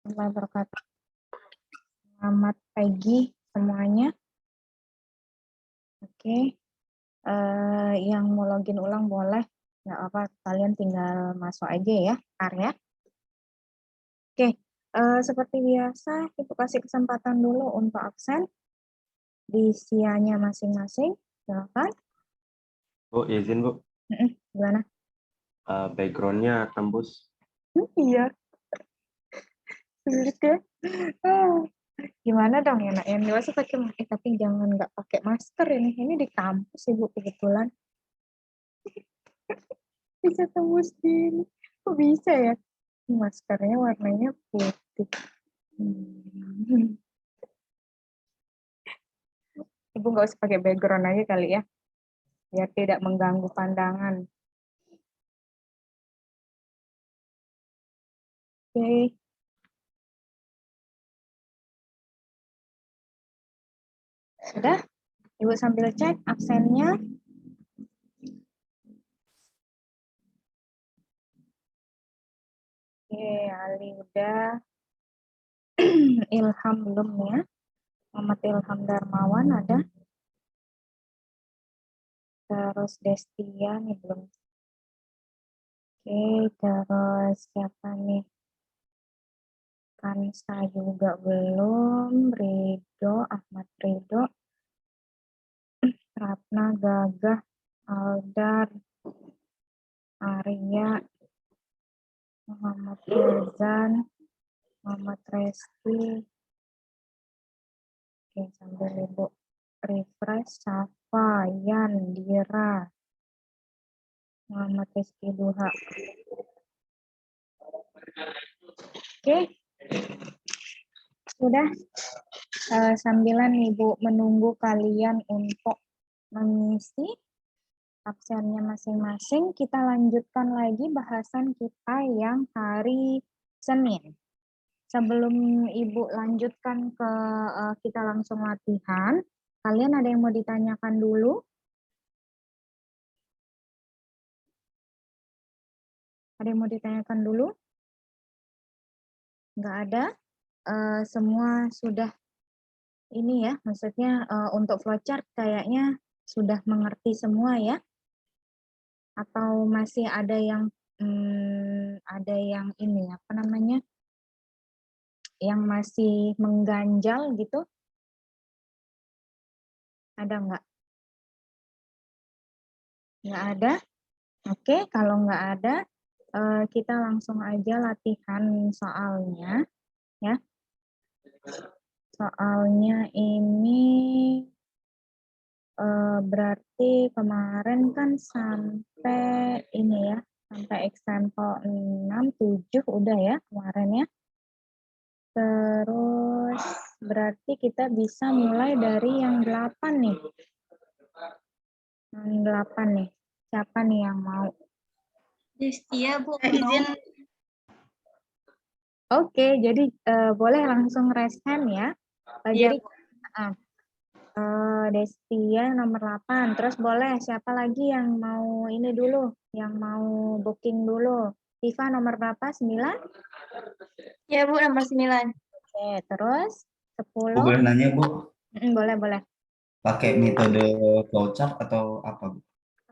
warahmatullahi wabarakatuh. Selamat pagi semuanya. Oke, yang mau login ulang boleh, nggak apa, kalian tinggal masuk aja ya area. Oke, seperti biasa, Ibu kasih kesempatan dulu untuk absen di sianya masing-masing. Silakan. Bu, izin Bu, Gimana? backgroundnya tembus. Iya, sulit ya. Gimana dong ya, nak? Yang dewasa pakai masker, tapi jangan nggak pakai masker ini. Ini di kampus Ibu kebetulan. Bisa tembus gini. Kok bisa ya? Maskernya warnanya putih. Ibu nggak usah pakai background aja kali ya, biar tidak mengganggu pandangan. Oke. Sudah? Ibu sambil cek absennya. Oke, Ali udah. Ilham belum ya? Muhammad Ilham Darmawan ada. Terus Destia nih belum. Oke, terus siapa nih? Kansa juga belum. Ridho, Ahmad Ridho. Ratna, Gagah, Aldar, Arya, Muhammad Irzan, Muhammad Reski. Oke, sambil Ibu refresh. Safa, Yan, Dira, Muhammad Rizky Duha. Oke, sudah. Sambilan Ibu menunggu kalian untuk mengisi absennya masing-masing, kita lanjutkan lagi bahasan kita yang hari Senin. Sebelum Ibu lanjutkan ke kita langsung latihan, kalian ada yang mau ditanyakan dulu? Ada yang mau ditanyakan dulu? Nggak ada? Semua sudah ini ya, maksudnya untuk flowchart kayaknya sudah mengerti semua ya? Atau masih ada yang ini apa namanya? Yang masih mengganjal gitu? Ada nggak? Nggak ada? Oke, kalau nggak ada, kita langsung aja latihan soalnya. Ya, soalnya ini berarti kemarin kan sampai ini ya, sampai example 6, 7 udah ya kemarin ya. Terus berarti kita bisa mulai dari yang 8 nih. Yang 8 nih. Siapa nih yang mau? Destia, Bu, izin. Oke, jadi boleh langsung raise hand ya. Iya, Jadi Destia nomor 8. Terus boleh siapa lagi yang mau ini dulu, yang mau booking dulu? Tifa nomor berapa? 9? Ya, Bu, nomor 9. Oke, terus Bu 10? boleh nanya Bu, Boleh, boleh. pakai metode flowchart atau apa Bu?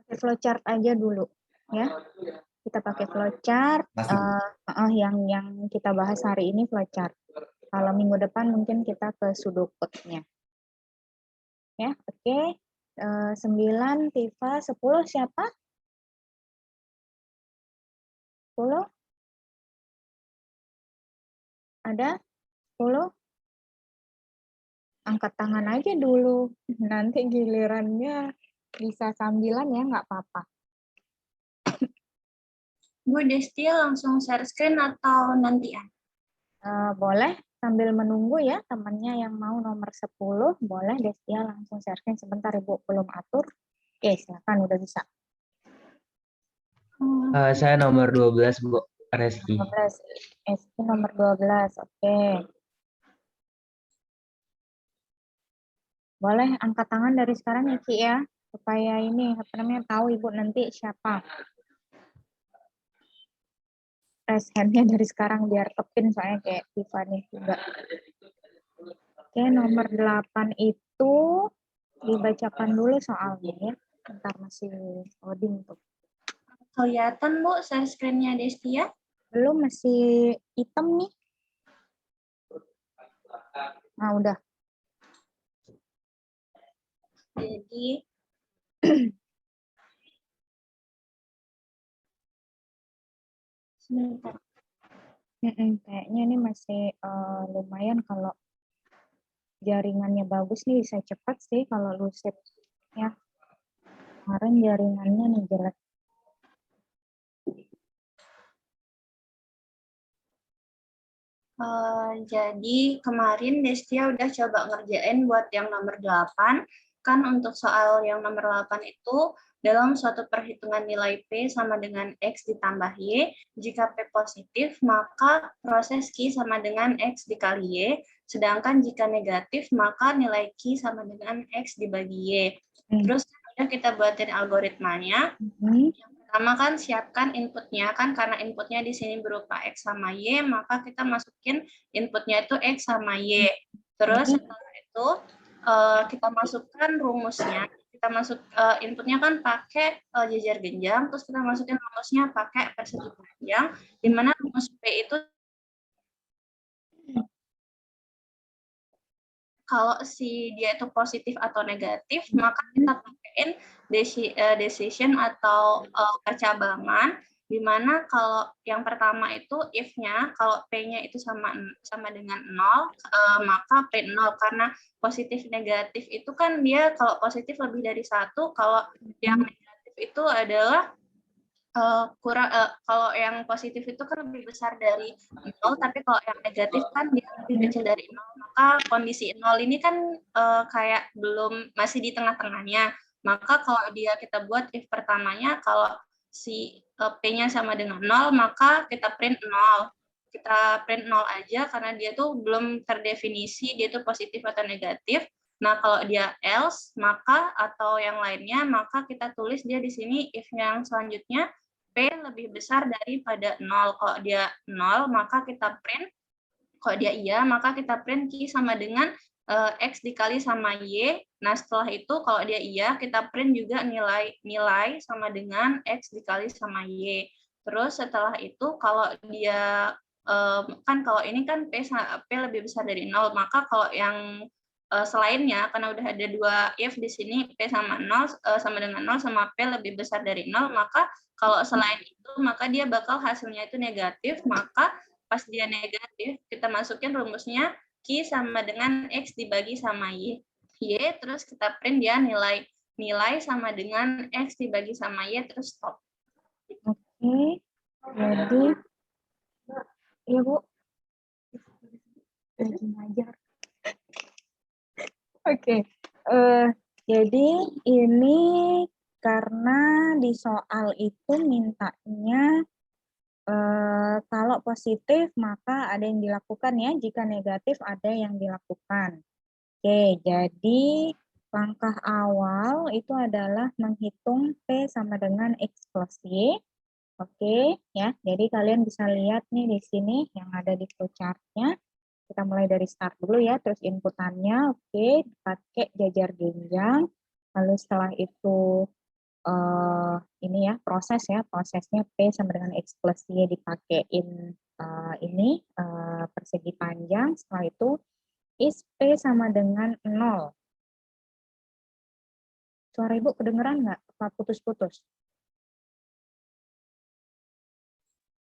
Pakai flowchart aja dulu ya. Kita pakai flowchart Pasti Bu. yang kita bahas hari ini flowchart. Kalau minggu depan mungkin kita ke sudokutnya. Ya, oke. 9 Tifa, 10 siapa? 10? Ada? 10? Angkat tangan aja dulu. Nanti gilirannya bisa sambilan ya, nggak apa-apa. Bu, Destia langsung share screen atau nanti ya? Boleh sambil menunggu ya temannya yang mau nomor 10, boleh Destia langsung share screen sebentar Ibu, belum atur. Oke, silakan udah bisa. Saya nomor 12, Bu, Reski. 12, SQ nomor 12, oke. Boleh angkat tangan dari sekarang ya Ki ya, supaya ini apa namanya tahu Ibu nanti siapa. raise hand-nya dari sekarang biar kepin soalnya kayak Tiffany juga. Oke, nomor 8 itu dibacakan dulu soalnya ya. Bentar masih loading tuh. Kelihatan Bu share screen-nya Destia? Belum, masih hitam nih. Nah, udah. Jadi sebentar. Kayaknya ini masih lumayan kalau jaringannya bagus nih, bisa cepat sih kalau lucid ya. Kemarin jaringannya nih jelek. Jadi kemarin Destia udah coba ngerjain buat yang nomor 8. Kan untuk soal yang nomor 8 itu dalam suatu perhitungan nilai P sama dengan X ditambah Y, jika P positif maka proses Q sama dengan X dikali Y, sedangkan jika negatif maka nilai Q sama dengan X dibagi Y. Terus udah kita buatin algoritmanya. Pertama kan siapkan inputnya, kan karena inputnya di sini berupa X sama Y, maka kita masukin inputnya itu X sama Y. Terus setelah itu kita masukkan rumusnya. Kita masuk inputnya kan pakai jajar genjang, terus kita masukin rumusnya pakai persegi panjang, di mana rumus P itu kalau si dia itu positif atau negatif, maka kita pakaiin decision atau percabangan, di mana kalau yang pertama itu if-nya, kalau P-nya itu sama dengan 0, maka P 0, karena positif negatif itu kan dia kalau positif lebih dari 1, kalau yang negatif itu adalah kalau yang positif itu kan lebih besar dari 0, tapi kalau yang negatif kan dia lebih kecil dari 0, maka kondisi 0 ini kan kayak masih di tengah-tengahnya. Maka kalau kita buat if pertamanya, kalau si P-nya sama dengan 0, maka kita print 0. Kita print 0 aja karena dia tuh belum terdefinisi dia tuh positif atau negatif. Nah, kalau dia else, maka atau yang lainnya, maka kita tulis dia di sini if yang selanjutnya P lebih besar daripada 0. Kalau dia 0, maka kita print. Kalau dia iya, maka kita print Q sama dengan X dikali sama Y. Nah, setelah itu kalau dia iya, kita print juga nilai sama dengan X dikali sama Y. Terus setelah itu kalau dia, kan kalau ini kan P lebih besar dari 0, maka kalau yang selainnya, karena udah ada 2 if di sini, P sama 0, sama dengan 0, sama P lebih besar dari 0, maka kalau selain itu, maka dia bakal hasilnya itu negatif, maka pas dia negatif, kita masukin rumusnya Q sama dengan X dibagi sama Y. Terus kita print dia nilai sama dengan X dibagi sama Y, terus stop. Oke, jadi ya Bu, lagi ngajar. Oke, jadi ini karena di soal itu mintanya kalau positif maka ada yang dilakukan ya, jika negatif ada yang dilakukan. Oke, jadi langkah awal itu adalah menghitung P sama dengan X plus Y. Oke, ya. Jadi kalian bisa lihat nih di sini yang ada di flowchart-nya. Kita mulai dari start dulu ya, terus inputannya oke, pakai jajar genjang. Lalu setelah itu ini ya prosesnya P sama dengan X plus Y dipakein ini persegi panjang. Setelah itu is P sama dengan 0. Suara Ibu kedengeran nggak? Apa putus-putus?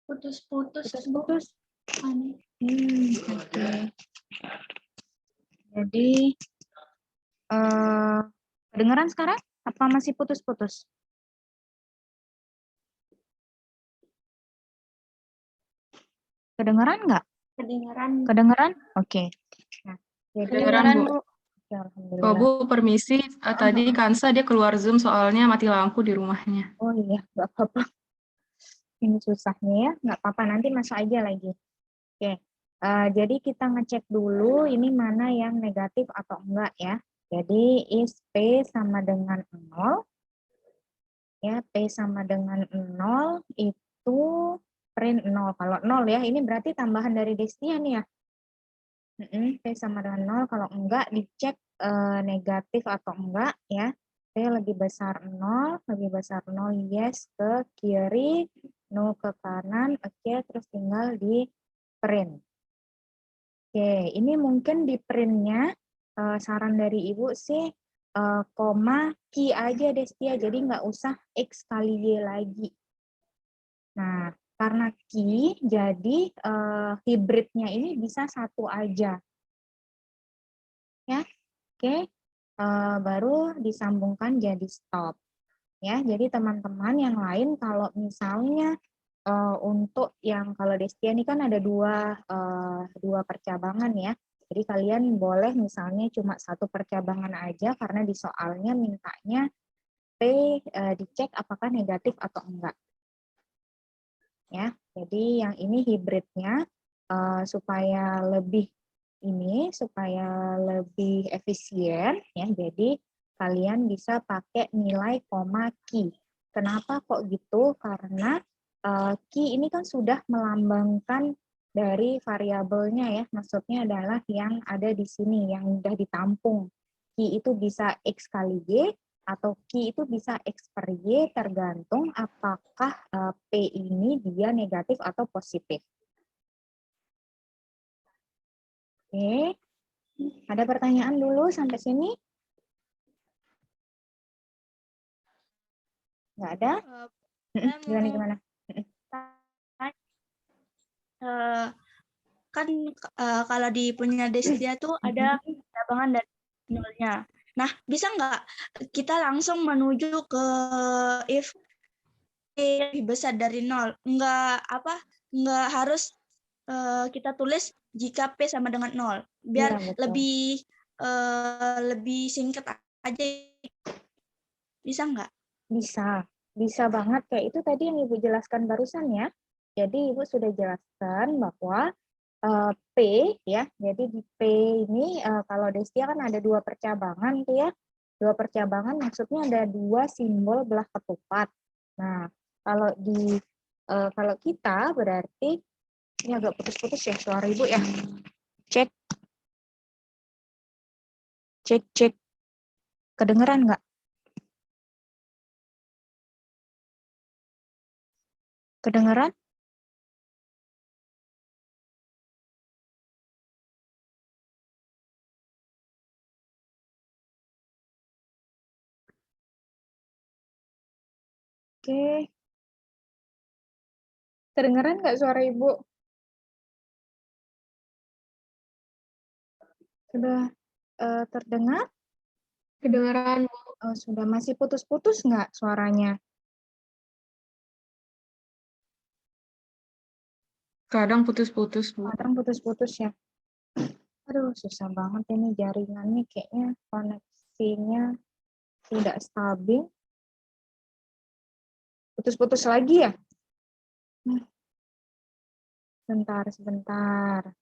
Putus-putus. Putus-putus. Aneh. Oke. Jadi kedengeran sekarang? Apa masih putus-putus? Kedengeran nggak? Kedengeran. Kedengeran? Oke. Nah, jadi Kedengeran, Bu. Oke, alhamdulillah. Oh, Bu, permisi. Tadi Kansa dia keluar Zoom soalnya mati lampu di rumahnya. Oh iya, nggak apa-apa. Ini susahnya ya, nggak apa-apa. Nanti masuk aja lagi. Oke, jadi kita ngecek dulu ini mana yang negatif atau enggak ya. Jadi is P sama dengan 0. Ya, P sama dengan 0 itu print 0. Kalau 0 ya, ini berarti tambahan dari Destia nih ya. P sama dengan 0, kalau enggak dicek negatif atau enggak ya. P lebih besar 0, yes ke kiri, no ke kanan, oke, terus tinggal di print. Oke, ini mungkin di printnya saran dari Ibu sih koma Q aja Destia, jadi nggak usah X kali Y lagi. Nah, karena Q, jadi hibridnya ini bisa satu aja. Ya, oke. Baru disambungkan jadi stop. Ya, jadi teman-teman yang lain kalau misalnya untuk yang kalau Destia ini kan ada dua percabangan ya. Jadi kalian boleh misalnya cuma satu percabangan aja karena di soalnya mintanya P dicek apakah negatif atau enggak. Ya, jadi yang ini hibridnya supaya lebih efisien ya. Jadi kalian bisa pakai nilai koma Q. Kenapa kok gitu? Karena Q ini kan sudah melambangkan dari variabelnya ya. Maksudnya adalah yang ada di sini yang sudah ditampung. Q itu bisa X kali Y atau Q itu bisa X per Y tergantung apakah P ini dia negatif atau positif. Oke, ada pertanyaan dulu sampai sini? Nggak ada? Gimana? Kan kalau di punya Destia tuh ada percabangan dari nolnya. Nah, bisa nggak kita langsung menuju ke if P lebih besar dari 0? Nggak harus kita tulis jika P sama dengan 0. Biar Iya, lebih singkat aja. Bisa nggak? Bisa banget. Kayak itu tadi yang Ibu jelaskan barusan ya. Jadi Ibu sudah jelaskan bahwa P ya, jadi di P ini kalau Destia kan ada dua percabangan tuh ya. Dua percabangan maksudnya ada dua simbol belah ketupat. Nah, kalau kita berarti ini agak putus-putus ya suara Ibu ya. Cek. Kedengeran nggak? Kedengeran? Oke. Kedengeran nggak suara Ibu? Sudah terdengar? Kedengaran, Bu. Oh, sudah masih putus-putus nggak suaranya? Kadang putus-putus, Bu. Kadang putus-putus ya. Aduh, susah banget ini jaringannya, kayaknya koneksinya tidak stabil. Putus-putus lagi ya? Sebentar.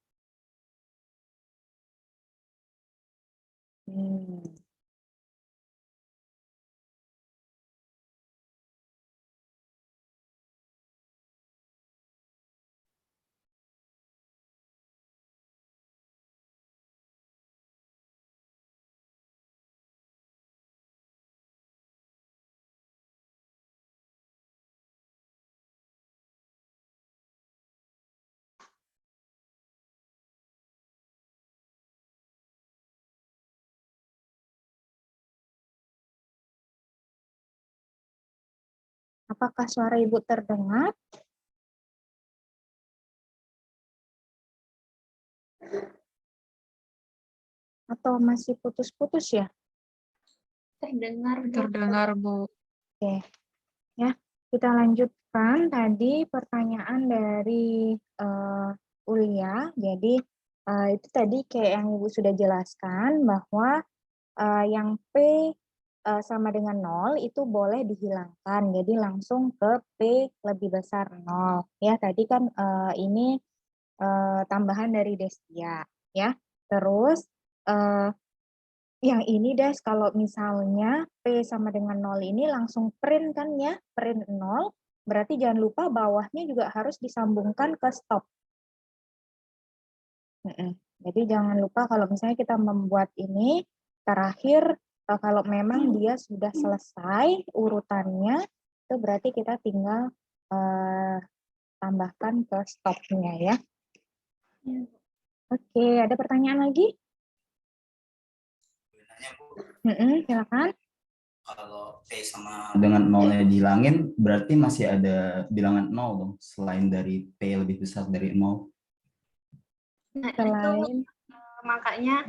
Apakah suara Ibu terdengar? Atau masih putus-putus ya? Terdengar, Bu. Oke. Ya, kita lanjutkan tadi pertanyaan dari Ulia. Jadi itu tadi kayak yang Ibu sudah jelaskan bahwa yang P sama dengan 0 itu boleh dihilangkan. Jadi langsung ke P lebih besar 0. Ya, tadi kan ini tambahan dari Destia. Ya, terus yang ini Des, kalau misalnya P sama dengan 0 ini langsung print kan ya, print 0. Berarti jangan lupa bawahnya juga harus disambungkan ke stop. Jadi jangan lupa kalau misalnya kita membuat ini, terakhir kalau memang dia sudah selesai urutannya, itu berarti kita tinggal tambahkan ke stopnya ya. Oke, ada pertanyaan lagi? Silakan. Kalau P sama dengan nolnya dihilangin, berarti masih ada bilangan 0 dong, selain dari P lebih besar dari 0. Nah, itu Selain makanya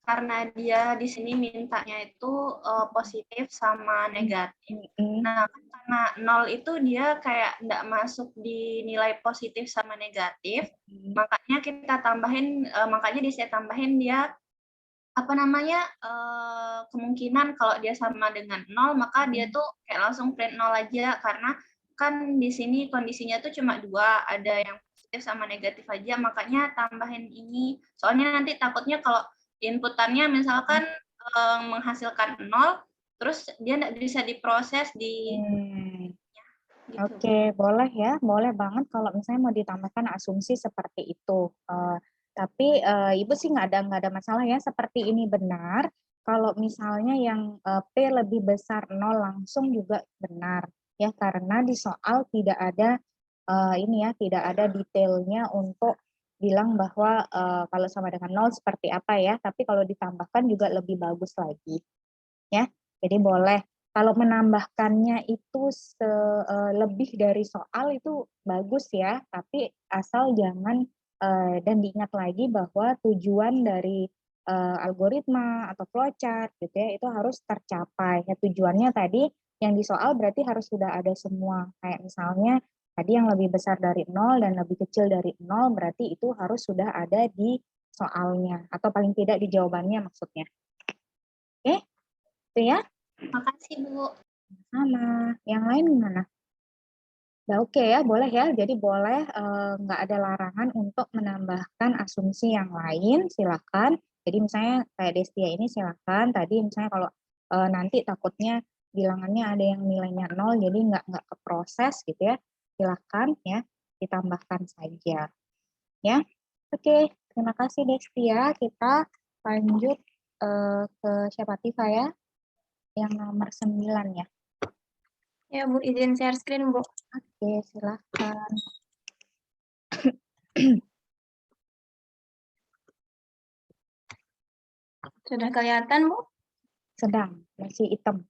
karena dia di sini mintanya itu positif sama negatif. Nah, karena 0 itu dia kayak nggak masuk di nilai positif sama negatif, makanya kita tambahin, makanya saya tambahin dia kemungkinan kalau dia sama dengan 0, maka dia tuh kayak langsung print 0 aja, karena kan di sini kondisinya tuh cuma 2, ada yang positif sama negatif aja, makanya tambahin ini. Soalnya nanti takutnya kalau inputannya misalkan menghasilkan 0, terus dia nggak bisa diproses di gitu. Oke, boleh ya, boleh banget kalau misalnya mau ditambahkan asumsi seperti itu. Tapi Ibu sih nggak ada masalah ya, seperti ini benar. Kalau misalnya yang P lebih besar 0 langsung juga benar ya, karena di soal tidak ada tidak ada detailnya untuk bilang bahwa kalau sama dengan 0 seperti apa ya, tapi kalau ditambahkan juga lebih bagus lagi ya. Jadi boleh. Kalau menambahkannya itu lebih dari soal itu bagus ya, tapi asal jangan dan diingat lagi bahwa tujuan dari algoritma atau flowchart gitu ya, itu harus tercapai. Ya, tujuannya tadi yang di soal berarti harus sudah ada semua. Kayak misalnya tadi yang lebih besar dari 0 dan lebih kecil dari 0 berarti itu harus sudah ada di soalnya atau paling tidak di jawabannya maksudnya. Oke, itu ya. Makasih, Bu. Sama. Yang lain gimana? Udah oke ya, boleh ya. Jadi boleh nggak ada larangan untuk menambahkan asumsi yang lain, silakan. Jadi misalnya kayak Destia ini silakan. Tadi misalnya kalau nanti takutnya bilangannya ada yang nilainya 0, jadi nggak keproses gitu ya. Silakan ya, ditambahkan saja. Ya, oke. Terima kasih Destia. Kita lanjut ke siapa Tifa ya? Yang nomor 9 ya. Ya, Bu, izin share screen, Bu. Oke, silakan. Sudah kelihatan, Bu? Sedang, masih hitam.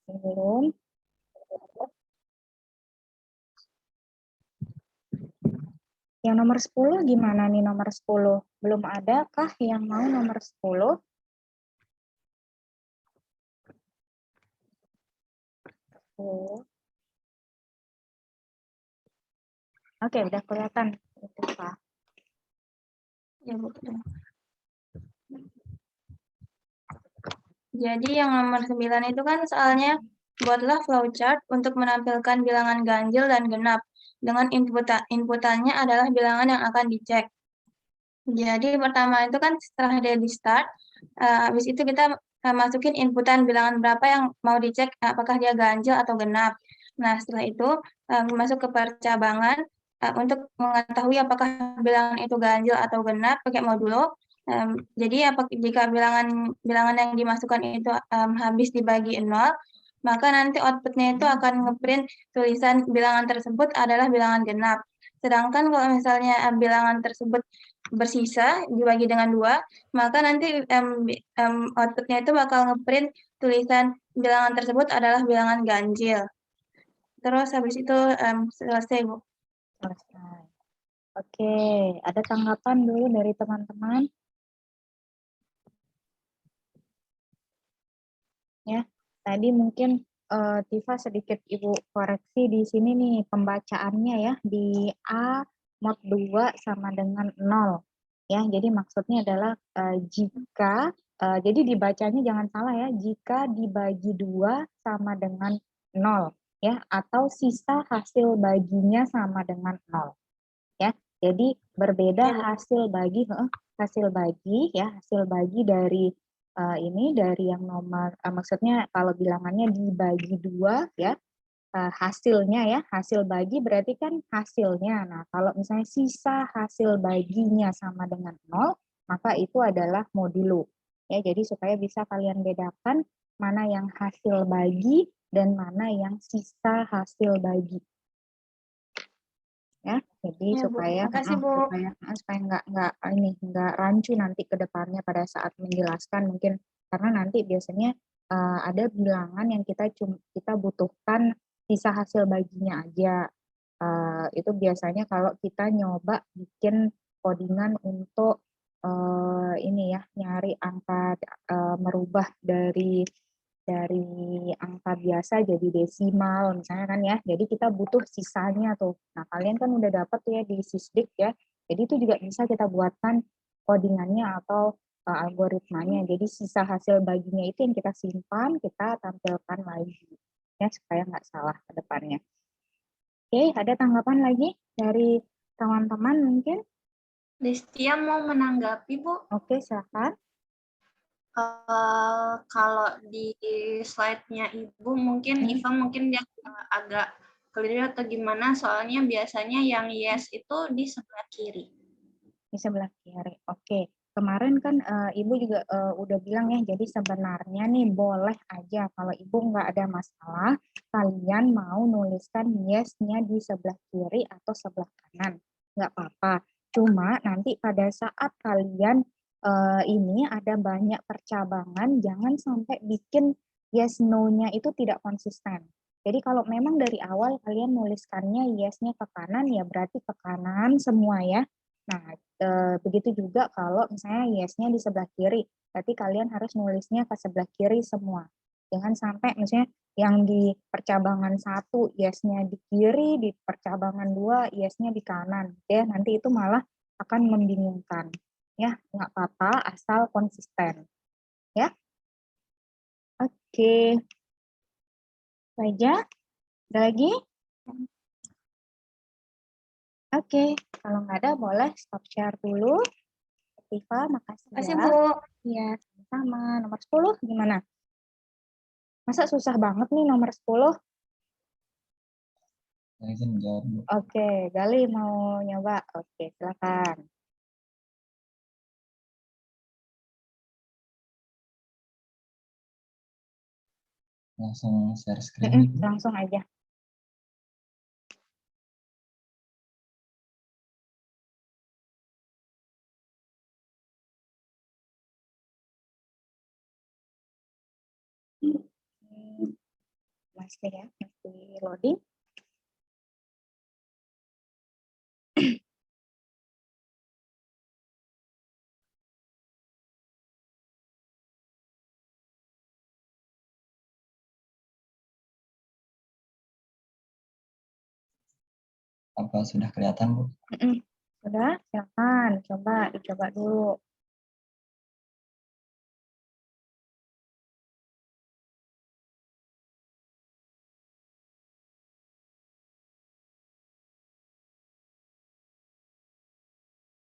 Belum. Yang nomor 10 gimana nih nomor 10? Belum ada kah yang mau nomor 10? Oke, udah kelihatan. Itu, Pak. Ya, Bu. Jadi yang nomor 9 itu kan soalnya buatlah flowchart untuk menampilkan bilangan ganjil dan genap. Dengan inputannya adalah bilangan yang akan dicek. Jadi pertama itu kan setelah dia di start, habis itu kita masukin inputan bilangan berapa yang mau dicek, apakah dia ganjil atau genap. Nah, setelah itu masuk ke percabangan untuk mengetahui apakah bilangan itu ganjil atau genap pakai modulo. Jadi jika bilangan yang dimasukkan itu habis dibagi 0, maka nanti outputnya itu akan ngeprint tulisan bilangan tersebut adalah bilangan genap. Sedangkan kalau misalnya bilangan tersebut bersisa dibagi dengan 2, maka nanti outputnya itu bakal ngeprint tulisan bilangan tersebut adalah bilangan ganjil. Terus habis itu selesai, Bu. Selesai. Oke, ada tanggapan dulu dari teman-teman? Ya, tadi mungkin Tifa sedikit Ibu koreksi di sini nih pembacaannya ya, di A mod 2 sama dengan 0. Ya, jadi maksudnya adalah jika jadi dibacanya jangan salah ya, jika dibagi 2 sama dengan 0 ya, atau sisa hasil baginya sama dengan 0. Ya, jadi berbeda hasil bagi ya, hasil bagi dari ini dari yang nomor, maksudnya kalau bilangannya dibagi 2 ya, hasilnya ya, hasil bagi berarti kan hasilnya. Nah, kalau misalnya sisa hasil baginya sama dengan 0, maka itu adalah modulo. Ya, jadi supaya bisa kalian bedakan mana yang hasil bagi dan mana yang sisa hasil bagi. Ya, jadi Ya, Bu. supaya Makasih, Bu. supaya nggak rancu nanti ke depannya pada saat menjelaskan mungkin karena nanti biasanya ada bilangan yang kita butuhkan sisa hasil baginya aja. Itu biasanya kalau kita nyoba bikin codingan untuk ini ya nyari angka merubah dari angka biasa jadi desimal misalnya kan ya. Jadi kita butuh sisanya tuh. Nah, kalian kan udah dapat ya di Sysdig ya. Jadi itu juga bisa kita buatkan codingannya atau algoritmanya. Jadi sisa hasil baginya itu yang kita simpan, kita tampilkan lagi ya supaya nggak salah ke depannya. Oke, ada tanggapan lagi dari teman-teman mungkin? Destia mau menanggapi, Bu. Oke, silakan. Kalau di slide-nya Ibu mungkin Iva mungkin dia agak keliru atau gimana, soalnya biasanya yang yes itu di sebelah kiri. Di sebelah kiri. Oke. Kemarin kan Ibu juga udah bilang ya, jadi sebenarnya nih boleh aja kalau Ibu nggak ada masalah, kalian mau nuliskan yes-nya di sebelah kiri atau sebelah kanan. Nggak apa-apa. Cuma nanti pada saat kalian ini ada banyak percabangan, jangan sampai bikin yes no-nya itu tidak konsisten. Jadi kalau memang dari awal kalian nuliskannya yes-nya ke kanan, ya berarti ke kanan semua ya. Nah, begitu juga kalau misalnya yes-nya di sebelah kiri, berarti kalian harus nulisnya ke sebelah kiri semua. Jangan sampai misalnya yang di percabangan 1 yes-nya di kiri, di percabangan 2 yes-nya di kanan. Ya, nanti itu malah akan membingungkan. Ya, nggak apa-apa, asal konsisten. Ya. Oke. Saja. Ada lagi? Oke, kalau nggak ada boleh stop share dulu. Tifa, makasih Makasih, ya. Bu. Iya, sama. Nomor 10 gimana? Masa susah banget nih nomor 10? Saya izin jawab, Bu. Oke, Gali mau nyoba. Oke, silakan. Langsung share screen. Langsung aja. Masih ya, masih loading. Apa sudah kelihatan, Bu? Sudah, silakan. Dicoba dulu.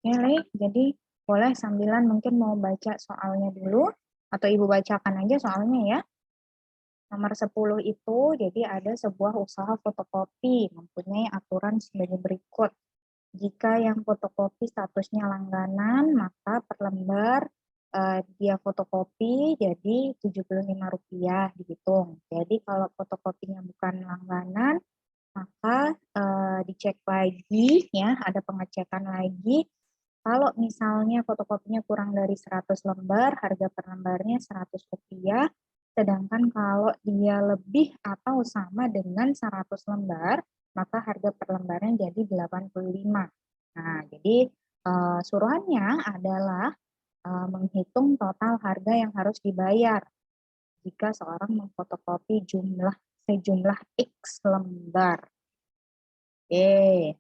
Oke, jadi boleh sambilan mungkin mau baca soalnya dulu, atau Ibu bacakan aja soalnya ya. Nomor 10 itu, jadi ada sebuah usaha fotokopi mempunyai aturan sebagai berikut. Jika yang fotokopi statusnya langganan, maka per lembar dia fotokopi jadi Rp75 dihitung. Jadi kalau fotokopinya bukan langganan, maka dicek lagi ya, ada pengecekan lagi. Kalau misalnya fotokopinya kurang dari 100 lembar, harga per lembarnya Rp100. Sedangkan kalau dia lebih atau sama dengan 100 lembar, maka harga per lembarnya jadi Rp85. Nah, jadi suruhannya adalah menghitung total harga yang harus dibayar jika seorang memfotokopi sejumlah X lembar. Oke.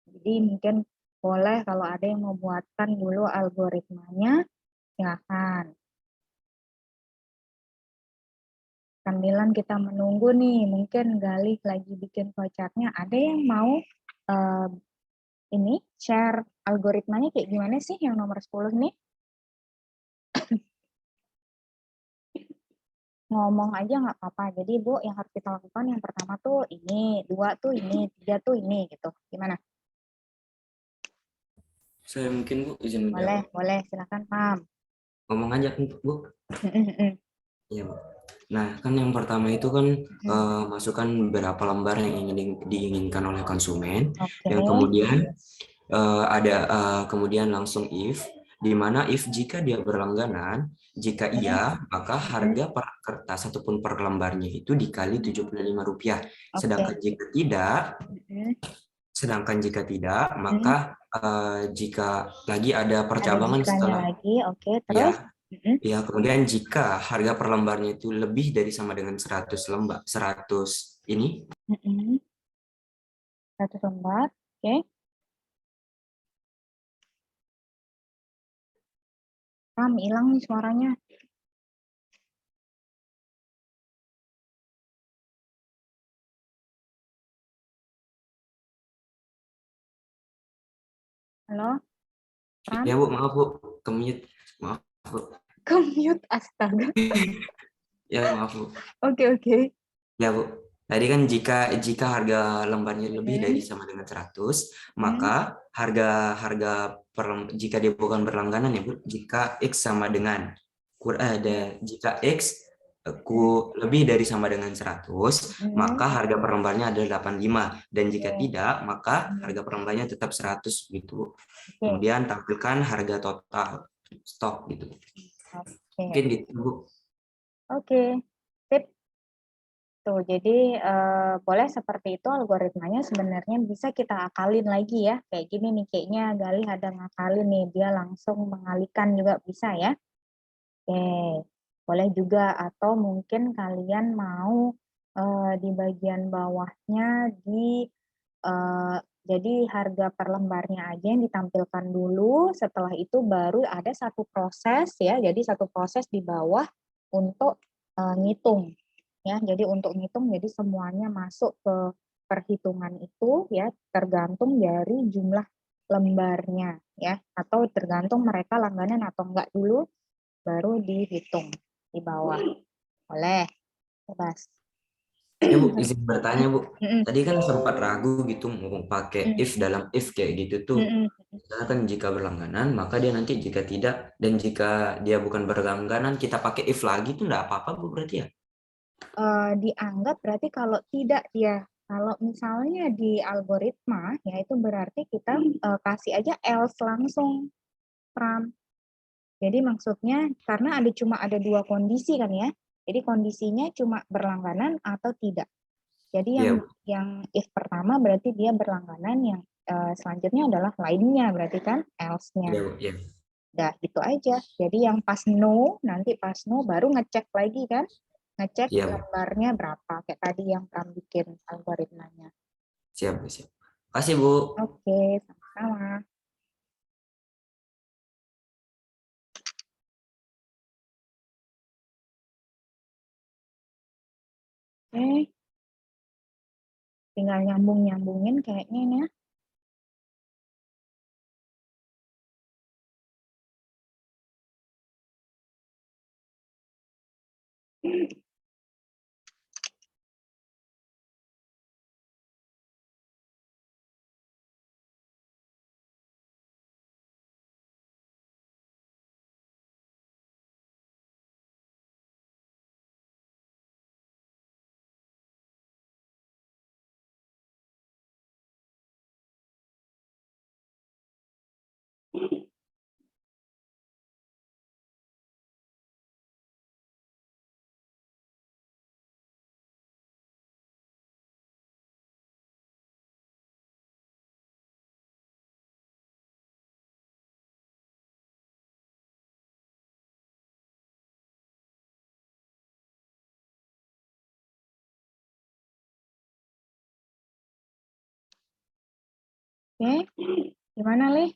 Jadi mungkin boleh kalau ada yang mau buatkan dulu algoritmanya, silakan. Sambilan kita menunggu nih, mungkin Galih lagi bikin flowchart-nya. Ada yang mau ini share algoritmanya kayak gimana sih yang nomor 10 nih? ngomong aja nggak apa-apa. Jadi Bu, yang harus kita lakukan yang pertama tuh ini, 2 tuh ini, 3 tuh ini gitu. Gimana? Saya mungkin Bu izin Boleh, menjawab. boleh. Silakan, Pam. Ngomong aja kan Bu. Iya Bu. Nah kan yang pertama itu kan masukkan beberapa lembar yang diinginkan oleh konsumen. Oke. Yang kemudian kemudian langsung if, di mana if jika dia berlangganan, jika iya maka harga per kertas ataupun per lembarnya itu dikali Rp75. Sedangkan jika tidak, maka jika lagi ada percabangan jikanya setelah lagi, oke. Terus? ya kemudian jika harga per lembarnya itu lebih dari sama dengan 100 lembar, 100 ini 100 lembar, oke. Pam, hilang nih suaranya. Halo? Pam? ya Bu, maaf Bu, ke-mute. Maaf Bu. Ke-mute, astaga. Ya maaf Bu. Oke. Ya Bu, tadi kan jika harga lembarnya lebih dari sama dengan 100, maka harga jika dia bukan berlangganan ya Bu, jika X sama dengan jika X lebih dari sama dengan 100, maka harga per lembarnya adalah 85, dan jika tidak, maka harga per lembarnya tetap 100 gitu. Kemudian tampilkan harga total stok gitu. Mungkin gitu Bu. Oke. Sip. Tuh, jadi boleh seperti itu algoritmanya sebenarnya bisa kita akalin lagi ya. Kayak gini nih, kayaknya Galih ada ngakalin nih, dia langsung mengalihkan juga bisa ya. Oke, boleh juga atau mungkin kalian mau di bagian bawahnya jadi harga per lembarnya aja yang ditampilkan dulu, setelah itu baru ada satu proses ya, jadi satu proses di bawah untuk ngitung ya. Jadi untuk ngitung jadi semuanya masuk ke perhitungan itu ya, tergantung dari jumlah lembarnya ya, atau tergantung mereka langganan atau enggak dulu baru dihitung di bawah. Boleh, bebas. Ya Bu, izin bertanya Bu. Tadi kan sempat ragu gitu mau pakai if dalam if kayak gitu tuh. Misalnya kan jika berlangganan, maka dia nanti jika tidak, dan jika dia bukan berlangganan, kita pakai if lagi tuh enggak apa-apa Bu berarti ya? Dianggap berarti kalau tidak dia, kalau misalnya di algoritma, ya itu berarti kita kasih aja else langsung, Pram. Jadi maksudnya karena cuma ada 2 kondisi kan ya. Jadi kondisinya cuma berlangganan atau tidak. Jadi yang if pertama berarti dia berlangganan, yang selanjutnya adalah lainnya berarti kan else-nya. Iya. Udah gitu aja. Jadi yang pas no, nanti pas no baru ngecek lagi kan. Ngecek lembarnya berapa. Kayak tadi yang Pram bikin algoritmanya. Siap. Kasih Bu. Oke, sama-sama. Oke. Tinggal nyambung-nyambungin kayaknya ini ya. Oke, gimana Lih?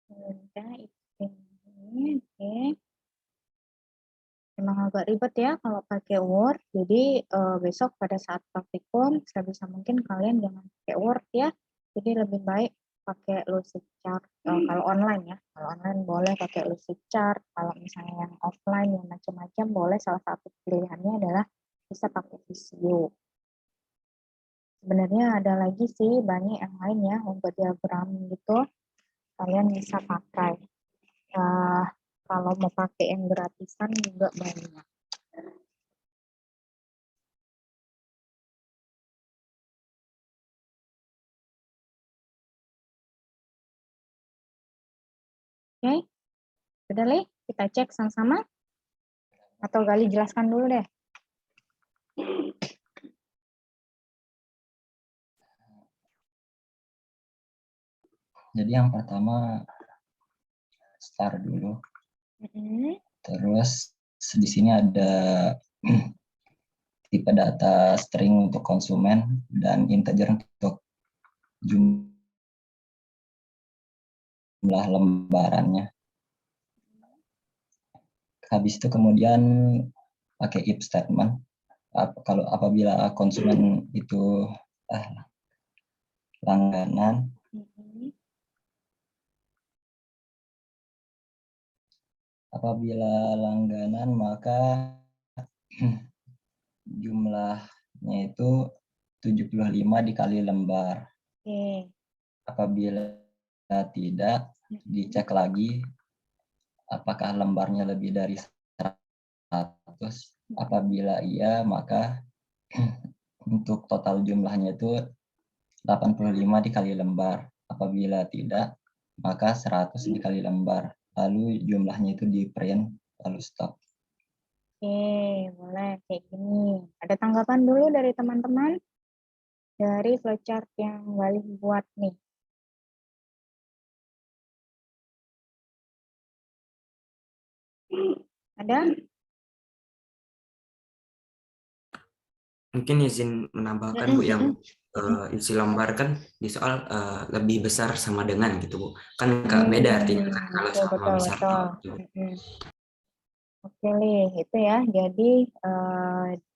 Oke. Emang agak ribet ya kalau pakai Word. Jadi besok pada saat praktikum sebisa mungkin kalian jangan pakai Word ya. Jadi lebih baik pakai Lucidchart kalau online ya. Kalau online boleh pakai Lucidchart. Kalau misalnya yang offline yang macam-macam boleh, salah satu pilihannya adalah bisa pakai Visio. Sebenarnya ada lagi sih banyak yang lain ya untuk diagram gitu. Kalian bisa pakai. Kalau mau pakai yang gratisan juga banyak. Oke, udah Le, kita cek sama-sama. Atau Gali jelaskan dulu deh. Jadi yang pertama start dulu. Terus di sini ada tipe data string untuk konsumen dan integer untuk jumlah lembarannya. Habis itu kemudian pakai if statement. Kalau apabila konsumen itu langganan, apabila langganan maka jumlahnya itu 75 dikali lembar. Apabila tidak, dicek lagi apakah lembarnya lebih dari 100. Apabila iya, maka untuk total jumlahnya itu 85 dikali lembar. Apabila tidak, maka 100 dikali lembar. Lalu jumlahnya itu di print, lalu stop. Oke, boleh kayak gini. Ada tanggapan dulu dari teman-teman dari flowchart yang Gali buat nih. Ada? Mungkin izin menambahkan Bu, yang isi lembar kan di soal lebih besar sama dengan gitu Bu. Kan nggak beda artinya kan kalau sama besar. Oke, Li, itu ya. Jadi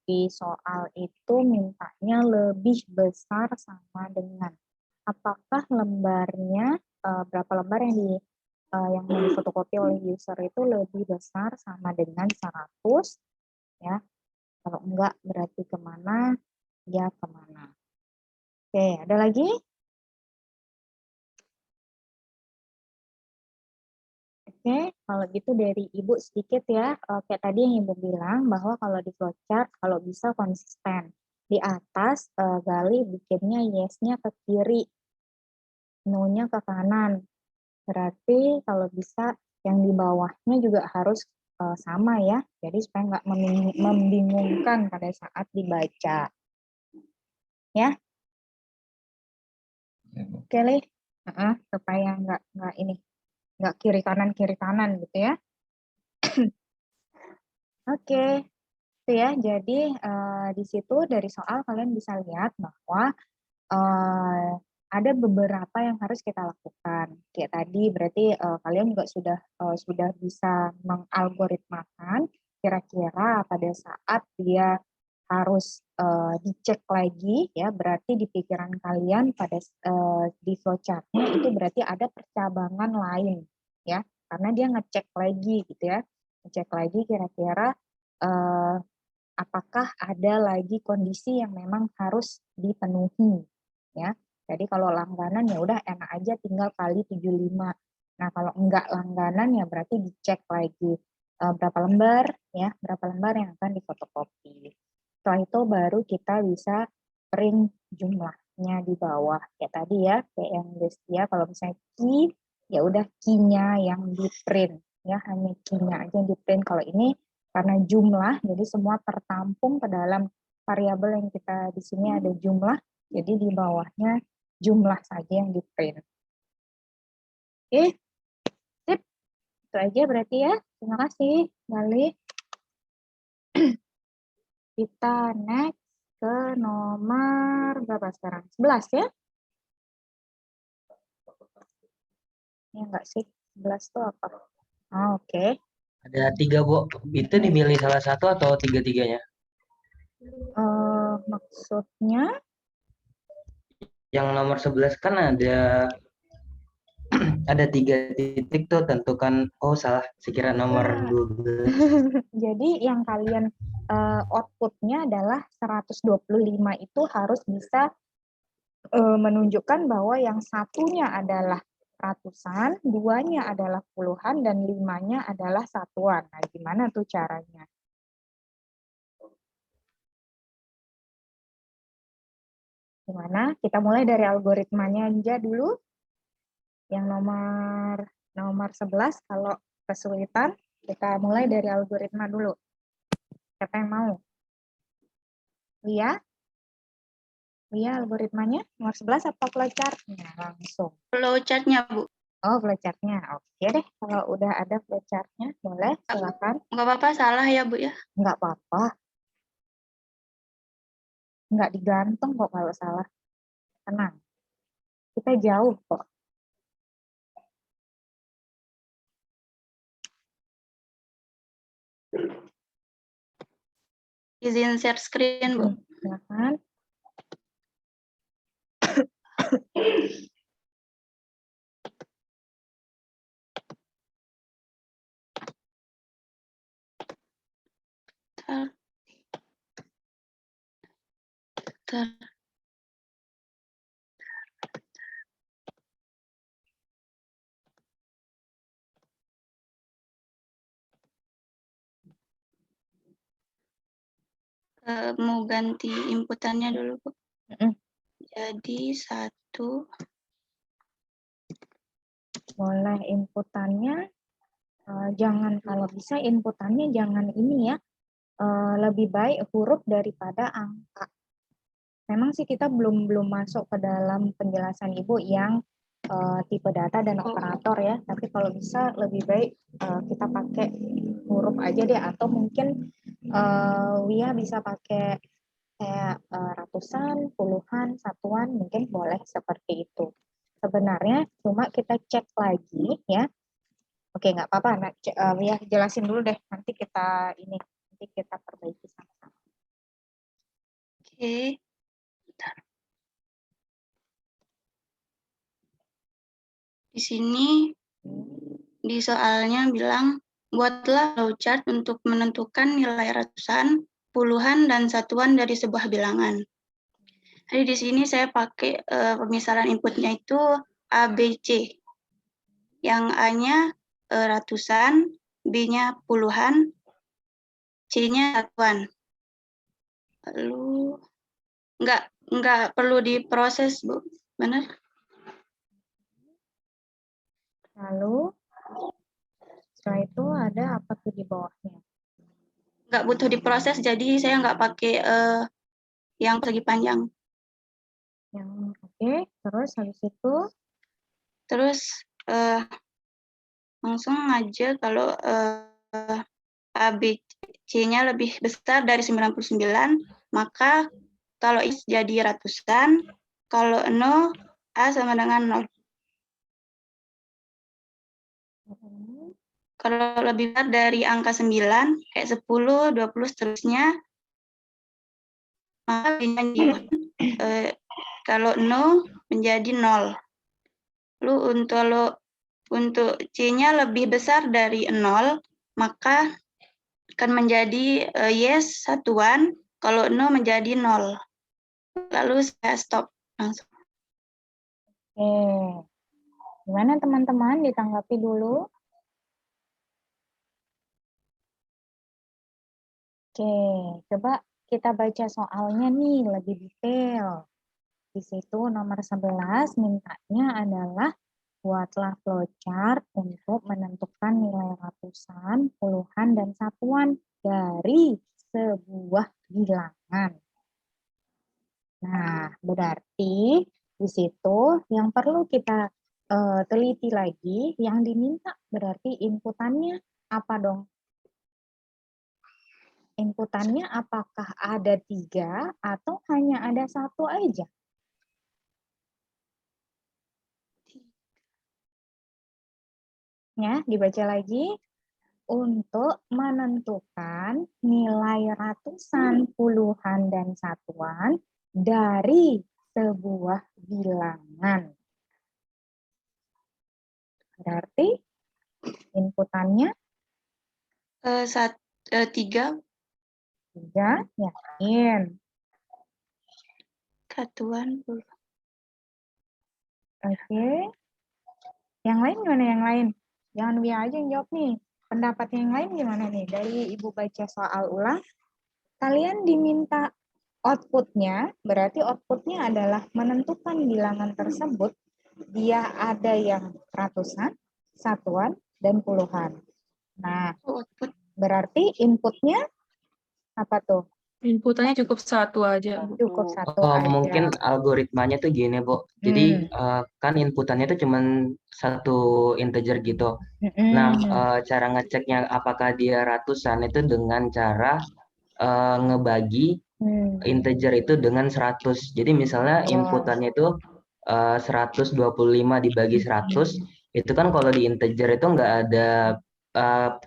di soal itu mintanya lebih besar sama dengan. Apakah lembarnya, berapa lembar yang mau difotokopi oleh user itu lebih besar sama dengan 100 ya. Kalau enggak berarti kemana, ya kemana. Oke, ada lagi? Oke, kalau gitu dari Ibu sedikit ya, kayak tadi yang Ibu bilang bahwa kalau di flowchart, kalau bisa konsisten. Di atas, Gali bikinnya yes-nya ke kiri, no-nya ke kanan. Berarti kalau bisa yang di bawahnya juga harus sama ya, jadi supaya nggak membingungkan pada saat dibaca. Ya? Oke, Li. Supaya nggak kiri kanan gitu ya. Oke, itu ya. Jadi di situ dari soal kalian bisa lihat bahwa ada beberapa yang harus kita lakukan. Kayak tadi berarti kalian juga sudah bisa mengalgoritmakan kira-kira pada saat dia harus dicek lagi ya, berarti di pikiran kalian pada di flowchart-nya itu berarti ada percabangan lain ya, karena dia ngecek lagi gitu ya, ngecek lagi kira-kira apakah ada lagi kondisi yang memang harus dipenuhi ya. Jadi kalau langganan ya udah enak aja tinggal kali 75. Nah, kalau enggak langganan ya berarti dicek lagi berapa lembar yang akan difotokopi. Setelah itu baru kita bisa print jumlahnya di bawah. Kayak tadi ya, kayak yang Destia kalau misalnya key ya udah key-nya yang di print ya, hanya key-nya aja yang di print. Kalau ini karena jumlah, jadi semua tertampung ke dalam variabel yang kita di sini ada jumlah, jadi di bawahnya jumlah saja yang di print. Oke, sip. Itu aja berarti ya. Terima kasih, Gali. Kita next ke nomor berapa sekarang? 11 ya? Ya enggak sih, 11 itu apa? Oke. Ada 3, Bu. Itu dimilih salah satu atau tiga-tiganya? Maksudnya Yang nomor 11 kan ada 3 titik tuh, tentukan. Oh, salah. Sekira nomor 12. jadi yang kalian outputnya adalah 125 itu harus bisa menunjukkan bahwa yang satunya adalah ratusan, duanya adalah puluhan, dan limanya adalah satuan. Nah, gimana tuh caranya? Gimana? Kita mulai dari algoritmanya aja dulu. Yang nomor 11, kalau kesulitan, kita mulai dari algoritma dulu. Siapa yang mau? Lia? Lia, algoritmanya nomor 11 apa flowchart-nya? Langsung. Flowchart-nya, Bu. Oh, flowchart-nya. Oke deh, kalau udah ada flowchart-nya, boleh, silakan. Nggak apa-apa, salah ya, Bu ya? Nggak apa-apa. Nggak digantung kok kalau salah. Tenang. Kita jauh kok. Izin share screen, Bu. Silakan. Mau ganti inputannya dulu, Bu. Jadi 1. Boleh inputannya. Jangan, kalau bisa inputannya jangan ini ya. Lebih baik huruf daripada angka. Memang sih kita belum masuk ke dalam penjelasan Ibu yang tipe data dan operator ya. Tapi kalau bisa lebih baik kita pakai huruf aja deh, atau mungkin Wia bisa pakai kayak ratusan, puluhan, satuan, mungkin boleh seperti itu. Sebenarnya cuma kita cek lagi ya. Oke, nggak apa-apa. Nah, Wia jelasin dulu deh. Nanti kita perbaiki sama-sama. Oke. Di sini di soalnya bilang, buatlah flowchart untuk menentukan nilai ratusan, puluhan, dan satuan dari sebuah bilangan. Jadi di sini saya pakai pemisalan inputnya itu A, B, C. Yang A-nya ratusan, B-nya puluhan, C-nya satuan. Lalu nggak perlu diproses, Bu. Benar? Lalu setelah itu ada apa tuh di bawahnya? Nggak butuh diproses, jadi saya nggak pakai yang persegi panjang. Oke, terus habis itu? Terus langsung aja kalau A, B, C-nya lebih besar dari 99, maka kalau X jadi ratusan, kalau 0, A sama dengan 0. Kalau lebih besar dari angka 9, kayak 10, 20, seterusnya, maka kalau 0 menjadi 0. Lalu untuk C-nya lebih besar dari 0, maka akan menjadi yes satuan, kalau 0 menjadi 0. Lalu saya stop langsung. Oke. Gimana teman-teman, ditanggapi dulu? Oke, coba kita baca soalnya nih lebih detail. Di situ nomor 11 mintanya adalah buatlah flowchart untuk menentukan nilai ratusan, puluhan, dan satuan dari sebuah bilangan. Nah, berarti di situ yang perlu kita teliti lagi, yang diminta berarti inputannya apa dong? Inputannya apakah ada 3 atau hanya ada 1 aja? Ya, dibaca lagi. untuk menentukan nilai ratusan, puluhan, dan satuan dari sebuah bilangan. Berarti inputannya 3 3, yakin. satuan puluh. Oke. Yang lain gimana yang lain? Jangan Wia aja yang jawab nih. Pendapat yang lain gimana nih? Dari Ibu baca soal ulang, kalian diminta outputnya, berarti outputnya adalah menentukan bilangan tersebut, dia ada yang ratusan, satuan, dan puluhan. Nah, berarti inputnya apa tuh? Inputannya cukup satu aja, Bu. Cukup satu Oh, aja. mungkin algoritmanya tuh gini, Bu. Jadi kan inputannya tuh cuman satu integer gitu. Nah, cara ngeceknya apakah dia ratusan itu dengan cara ngebagi integer itu dengan 100. Jadi misalnya inputannya itu 125 dibagi 100, itu kan kalau di integer itu nggak ada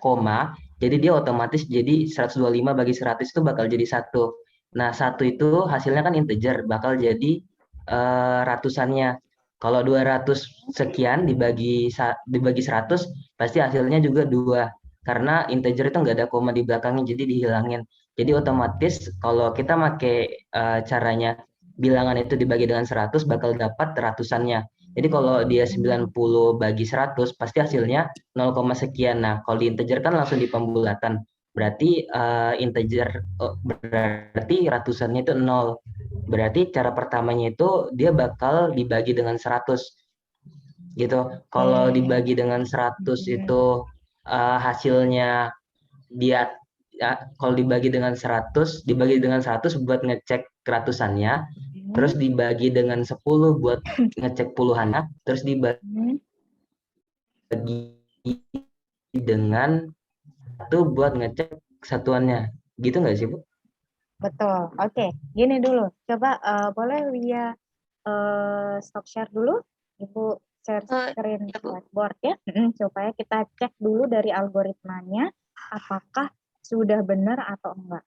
koma, jadi dia otomatis jadi 125 bagi 100 itu bakal jadi 1. Nah, 1 itu hasilnya kan integer, bakal jadi ratusannya. Kalau 200 sekian dibagi 100, pasti hasilnya juga 2. Karena integer itu nggak ada koma di belakangnya, jadi dihilangin. Jadi otomatis kalau kita pakai caranya bilangan itu dibagi dengan 100, bakal dapat ratusannya. Jadi kalau dia 90 bagi 100, pasti hasilnya 0, sekian. Nah, kalau di integer kan langsung di pembulatan. Berarti berarti ratusannya itu 0. Berarti cara pertamanya itu dia bakal dibagi dengan 100. Gitu. Kalau dibagi dengan 100 itu hasilnya dia kalau dibagi dengan 100 buat ngecek ratusannya, terus dibagi dengan 10 buat ngecek puluhannya, terus dibagi dengan 1 buat ngecek satuannya. Gitu nggak sih, Bu? Betul. Oke, gini dulu. Coba boleh Wia stop share dulu. Ibu share screen whiteboard ya. Supaya kita cek dulu dari algoritmanya apakah sudah benar atau enggak.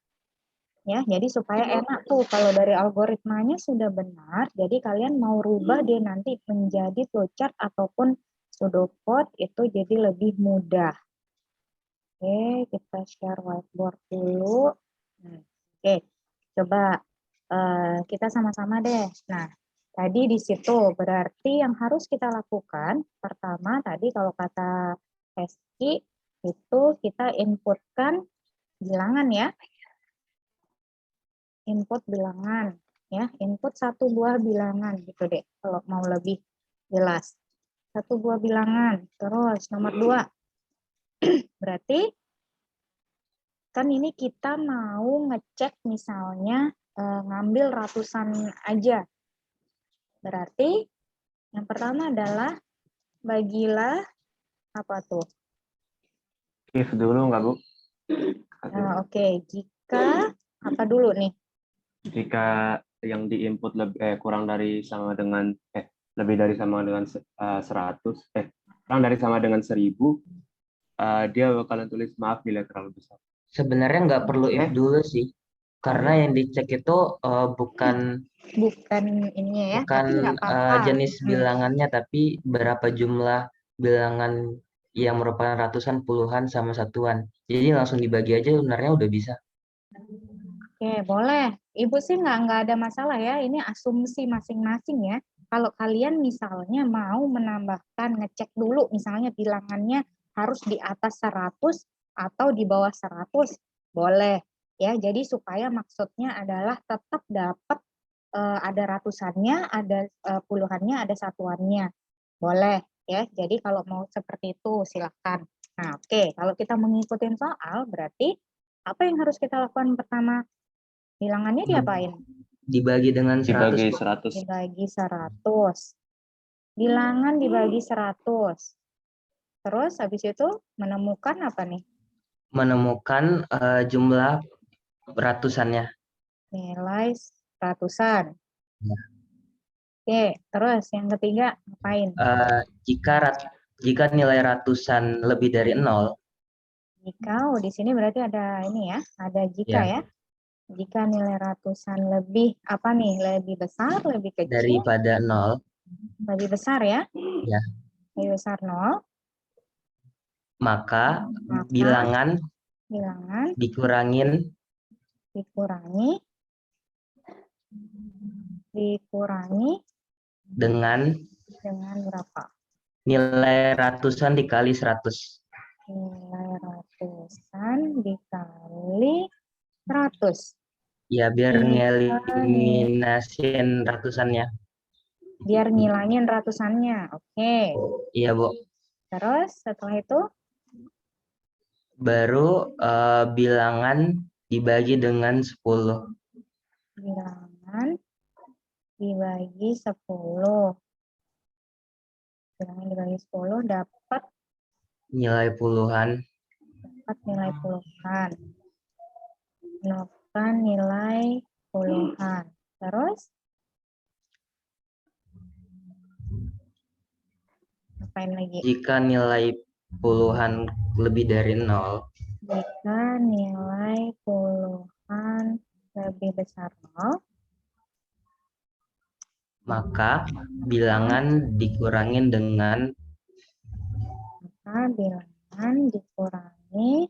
Ya, jadi supaya enak tuh kalau dari algoritmanya sudah benar, jadi kalian mau rubah dia nanti menjadi flowchart ataupun pseudocode itu jadi lebih mudah. Oke, kita share whiteboard dulu. Oke, coba kita sama-sama deh. Nah, tadi di situ berarti yang harus kita lakukan, pertama tadi kalau kata Eski, itu kita inputkan bilangan ya. Input bilangan, ya. Input satu buah bilangan, gitu deh, kalau mau lebih jelas. Satu buah bilangan, terus nomor 2. Berarti kan ini kita mau ngecek misalnya ngambil ratusan aja. Berarti yang pertama adalah bagilah apa tuh? If dulu nggak, Bu? Oke, jika apa dulu nih? Jika yang diinput kurang dari sama dengan lebih dari sama dengan 100, kurang dari sama dengan 1000, dia bakalan tulis maaf nilai terlalu besar. Sebenarnya nggak perlu if dulu sih, karena yang dicek itu bukan ininya ya, bukan tapi nggak apa-apa. jenis bilangannya, tapi berapa jumlah bilangan yang merupakan ratusan, puluhan, sama satuan. Jadi langsung dibagi aja sebenarnya udah bisa. Oke, boleh. Ibu sih nggak ada masalah ya, ini asumsi masing-masing ya. Kalau kalian misalnya mau menambahkan, ngecek dulu misalnya bilangannya harus di atas 100 atau di bawah 100, boleh. Ya, jadi supaya maksudnya adalah tetap dapat ada ratusannya, ada puluhannya, ada satuannya. Boleh ya. Jadi kalau mau seperti itu silakan. Nah, oke, kalau kita mengikuti soal berarti apa yang harus kita lakukan pertama? Bilangannya diapain? Dibagi dengan 100. Dibagi 100. Dibagi 100. Bilangan dibagi 100. Terus habis itu menemukan apa nih? Menemukan jumlah ratusannya. Nilai ratusan. Ya. Oke, terus yang ketiga ngapain? Jika nilai ratusan lebih dari 0, Jika, di sini berarti ada ini ya, ada jika Ya, ya. Jika nilai ratusan lebih, apa nih, lebih besar, lebih kecil, daripada 0, lebih besar ya, ya, lebih besar 0, maka maka bilangan bilangan dikurangi dikurangi dengan dengan berapa? nilai ratusan dikali 100. Nilai ratusan dikali 100. Ya, biar ngeliminasin ratusannya. Biar ngilangin ratusannya. Oke. Iya, Bu. Terus setelah itu Baru bilangan dibagi dengan 10. bilangan dibagi 10. Bilangan dibagi 10 dapat Nilai puluhan. nilai puluhan. Menemukan nilai puluhan. Terus apain lagi? Jika nilai puluhan lebih dari 0, Jika nilai puluhan lebih besar 0, maka bilangan dikurangin dengan maka bilangan dikurangi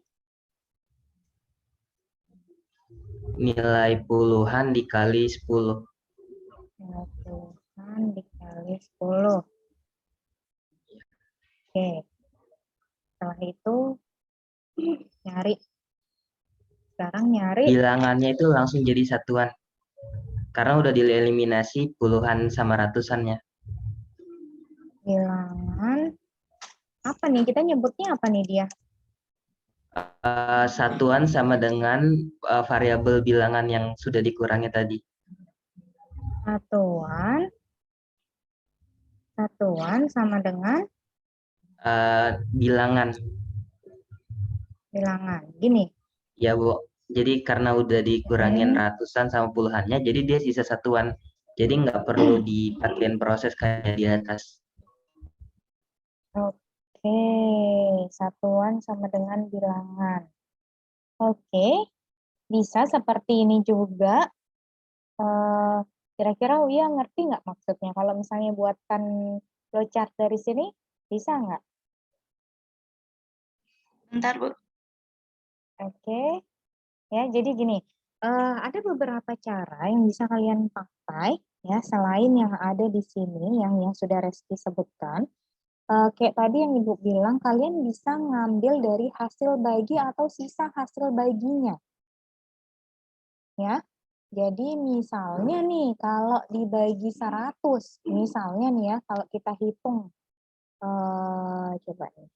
nilai puluhan dikali 10. nilai puluhan dikali 10. Oke. Setelah itu nyari. Sekarang nyari Bilangannya itu langsung jadi satuan. Karena udah dieliminasi puluhan sama ratusannya. bilangan apa nih? Kita nyebutnya apa nih dia? Satuan sama dengan variabel bilangan yang sudah dikurangi tadi. Satuan sama dengan Bilangan. Gini. Ya, Bu. Jadi karena udah dikurangin ratusan sama puluhannya, jadi dia sisa satuan. Jadi nggak perlu dipakein proses kayak di atas. Oke, satuan sama dengan bilangan. Oke, bisa seperti ini juga. Kira-kira Uya ngerti nggak maksudnya? Kalau misalnya buatkan flowchart dari sini, bisa nggak? Bentar, Bu. Oke, ya jadi gini, ada beberapa cara yang bisa kalian pakai ya selain yang ada di sini yang sudah Resti sebutkan. Kayak tadi yang Ibu bilang, kalian bisa ngambil dari hasil bagi atau sisa hasil baginya. Ya, jadi misalnya nih, kalau dibagi 100, misalnya nih ya, kalau kita hitung, coba nih.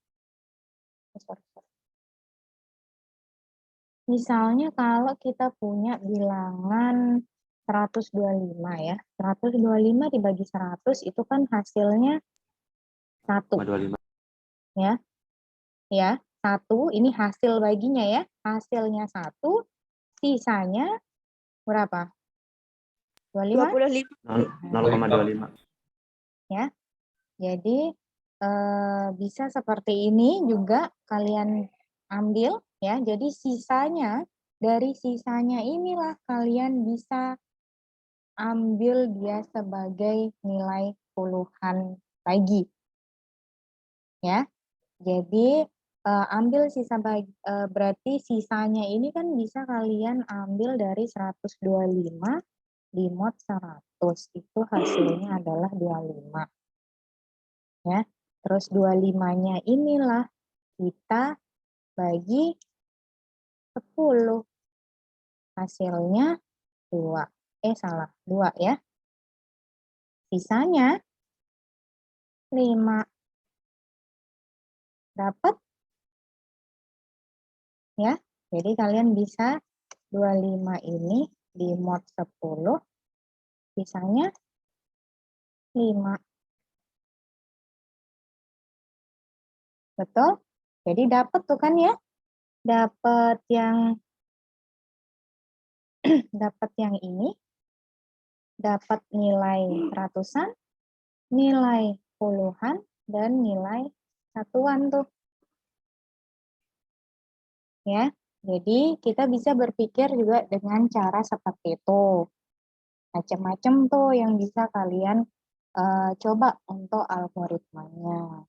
Misalnya kalau kita punya bilangan 125 ya, 125 dibagi 100 itu kan hasilnya 1. 25. Ya, 1, ini hasil baginya ya, hasilnya 1, sisanya berapa? 25? 0,25. Ya, jadi bisa seperti ini juga kalian ambil ya. Jadi sisanya, dari sisanya inilah kalian bisa ambil dia sebagai nilai puluhan lagi. Ya. Jadi ambil sisa berarti sisanya ini kan bisa kalian ambil dari 125 di mod 100. Itu hasilnya adalah 25. Ya. Terus 25-nya inilah kita bagi 10. Hasilnya 2. 2 ya. Sisanya 5. Dapat? Ya. Jadi kalian bisa 25 ini di mod 10. Sisanya 5. Betul? Jadi dapat tuh kan ya? Dapat yang ini, dapat nilai ratusan, nilai puluhan, dan nilai satuan tuh. Ya, jadi kita bisa berpikir juga dengan cara seperti itu. Macam-macam tuh yang bisa kalian coba untuk algoritmanya.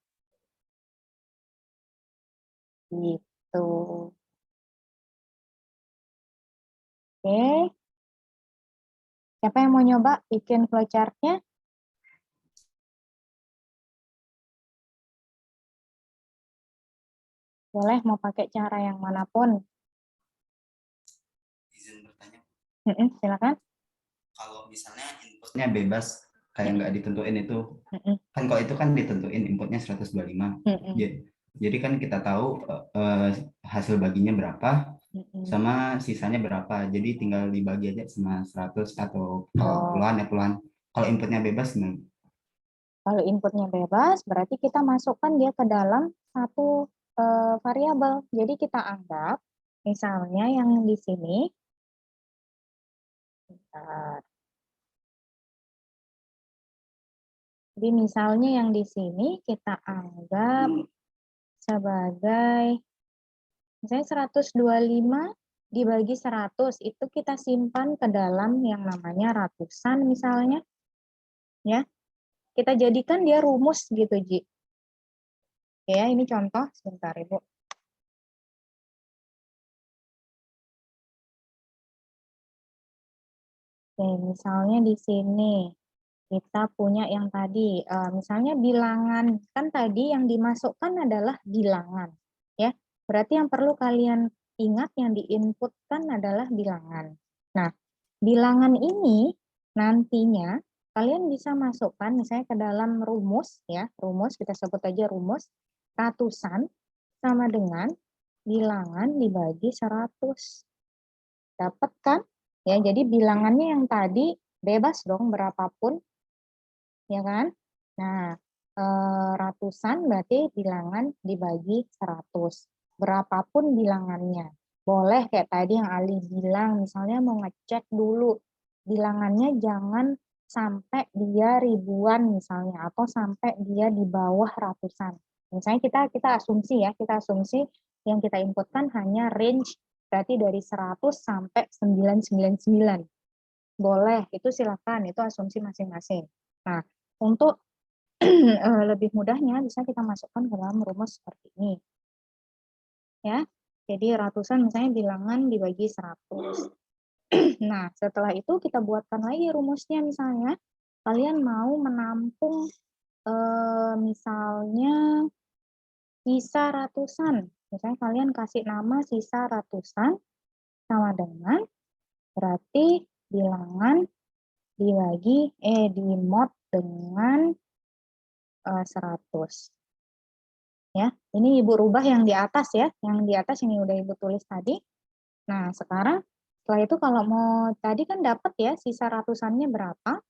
Gitu. Oke. Siapa yang mau nyoba bikin flowchart-nya? Boleh mau pakai cara yang manapun. Izin bertanya, Silakan. kalau misalnya inputnya bebas, kayak nggak ditentuin itu, kan kalau itu kan ditentuin inputnya 125. Jadi kan kita tahu hasil baginya berapa, sama sisanya berapa. Jadi tinggal dibagi aja sama 100 atau puluhan ya puluhan. Kalau inputnya bebas, Kalau inputnya bebas, berarti kita masukkan dia ke dalam satu variabel. Jadi kita anggap, misalnya yang di sini, bentar. Jadi misalnya yang di sini kita anggap sebagai, misalnya 125 dibagi 100, itu kita simpan ke dalam yang namanya ratusan misalnya. Ya, kita jadikan dia rumus gitu, Ji. Ya, ini contoh, sebentar Ibu. Oke, misalnya di sini kita punya yang tadi, misalnya bilangan, kan tadi yang dimasukkan adalah bilangan, ya. Berarti yang perlu kalian ingat yang diinputkan adalah bilangan. Nah, bilangan ini nantinya kalian bisa masukkan misalnya ke dalam rumus, ya, rumus, kita sebut aja rumus, ratusan sama dengan bilangan dibagi 100. Dapat kan? Ya, jadi bilangannya yang tadi bebas dong berapapun, ya kan? Nah, ratusan berarti bilangan dibagi 100. Berapapun bilangannya. Boleh kayak tadi yang Ali bilang, misalnya mau ngecek dulu bilangannya jangan sampai dia ribuan misalnya, atau sampai dia di bawah ratusan. Misalnya kita asumsi ya, kita asumsi yang kita inputkan hanya range berarti dari 100 sampai 999. Boleh, itu silakan, itu asumsi masing-masing. Nah, untuk lebih mudahnya bisa kita masukkan ke dalam rumus seperti ini. Ya. Jadi ratusan misalnya bilangan dibagi 100. Nah, setelah itu kita buatkan lagi rumusnya misalnya kalian mau menampung misalnya sisa ratusan. Misalnya kalian kasih nama sisa ratusan sama dengan berarti bilangan dibagi dimod dengan 100. Ya, ini Ibu rubah yang di atas ya, yang di atas ini udah Ibu tulis tadi. Nah, sekarang setelah itu kalau mau tadi kan dapat ya sisa ratusannya berapa.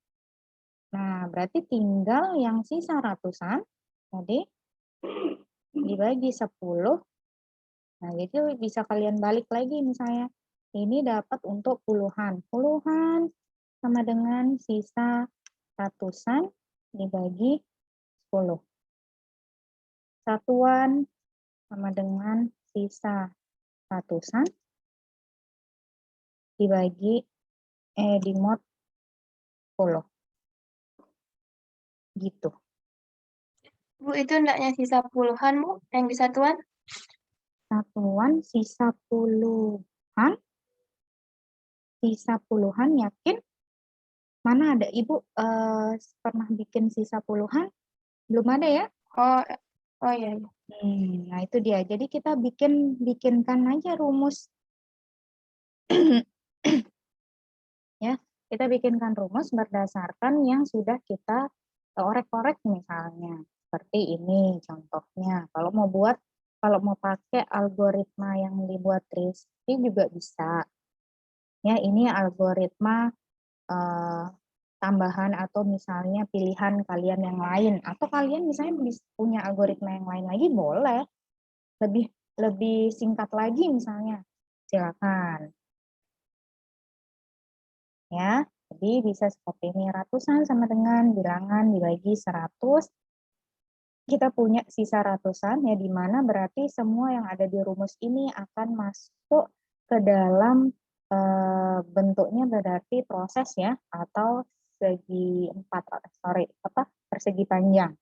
Nah, berarti tinggal yang sisa ratusan tadi dibagi 10. Nah, jadi bisa kalian balik lagi misalnya. Ini dapat untuk puluhan. Puluhan sama dengan sisa ratusan dibagi 10. Satuan sama dengan sisa ratusan dibagi dimod 10. Gitu. Bu, itu hendaknya sisa puluhan, Bu, yang di satuan? Satuan sisa puluhan. Sisa puluhan, yakin? Mana ada? Ibu pernah bikin sisa puluhan? Belum ada ya? Oh iya. Nah, itu dia. Jadi kita bikinkan aja rumus. Ya, kita bikinkan rumus berdasarkan yang sudah kita orek-orek misalnya. Seperti ini contohnya. Kalau mau pakai algoritma yang dibuat Rizky juga bisa. Ya, ini algoritma tambahan atau misalnya pilihan kalian yang lain, atau kalian misalnya punya algoritma yang lain lagi boleh, lebih singkat lagi misalnya, silakan. Ya, jadi bisa seperti ini, ratusan sama dengan bilangan dibagi 100 kita punya sisa ratusan, ya, di mana berarti semua yang ada di rumus ini akan masuk ke dalam bentuknya berarti proses, ya, atau persegi panjang.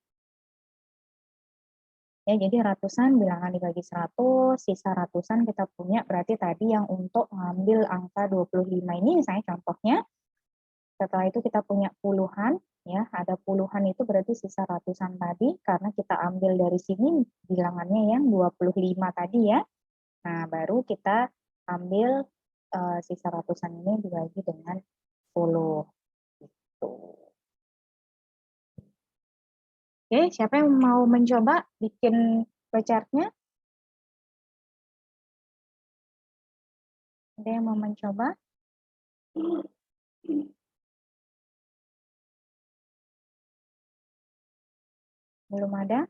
Ya, jadi ratusan bilangan dibagi 100, sisa ratusan kita punya berarti tadi yang untuk ngambil angka 25 ini misalnya contohnya. Setelah itu kita punya puluhan, ya, ada puluhan itu berarti sisa ratusan tadi karena kita ambil dari sini bilangannya yang 25 tadi, ya. Nah, baru kita ambil sisa ratusan ini dibagi dengan 10 gitu. Oke, siapa yang mau mencoba bikin flowchart-nya? Ada yang mau mencoba? Belum ada?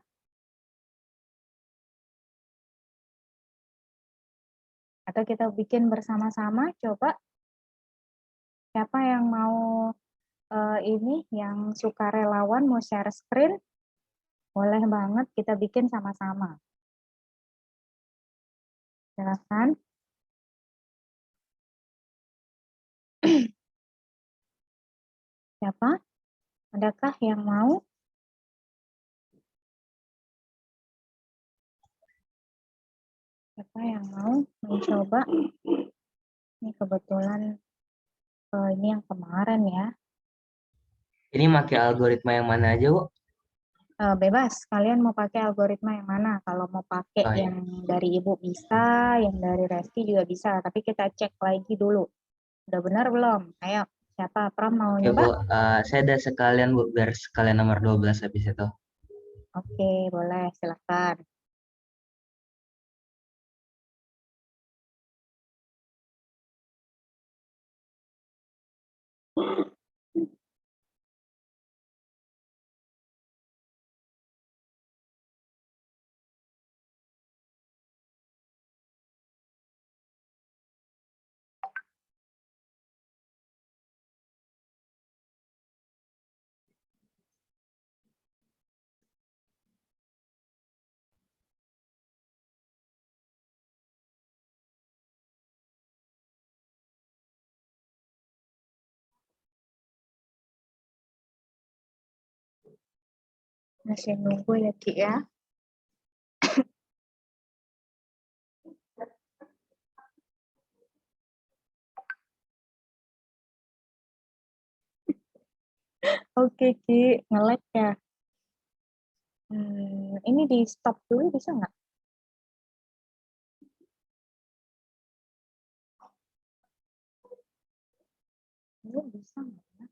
Atau kita bikin bersama-sama, coba. Siapa yang mau ini, yang suka relawan mau share screen? Boleh banget kita bikin sama-sama. Silakan. Siapa? Adakah yang mau? Siapa yang mau mencoba? Ini kebetulan ini yang kemarin, ya. Ini pakai algoritma yang mana aja, Bu? Bebas, kalian mau pakai algoritma yang mana? Kalau mau pakai yang dari Ibu bisa, yang dari Reski juga bisa, tapi kita cek lagi dulu. Udah benar belum? Ayo, siapa? Pram mau Oke, nyoba? Bu. Saya ada sekalian, Bu, biar sekalian nomor 12 habis itu. Oke, boleh, silakan. Masih nunggu ya, Ki, ya. Oke, Ki, nge-lag ya. Ini di stop dulu bisa nggak? Ini bisa nggak ya?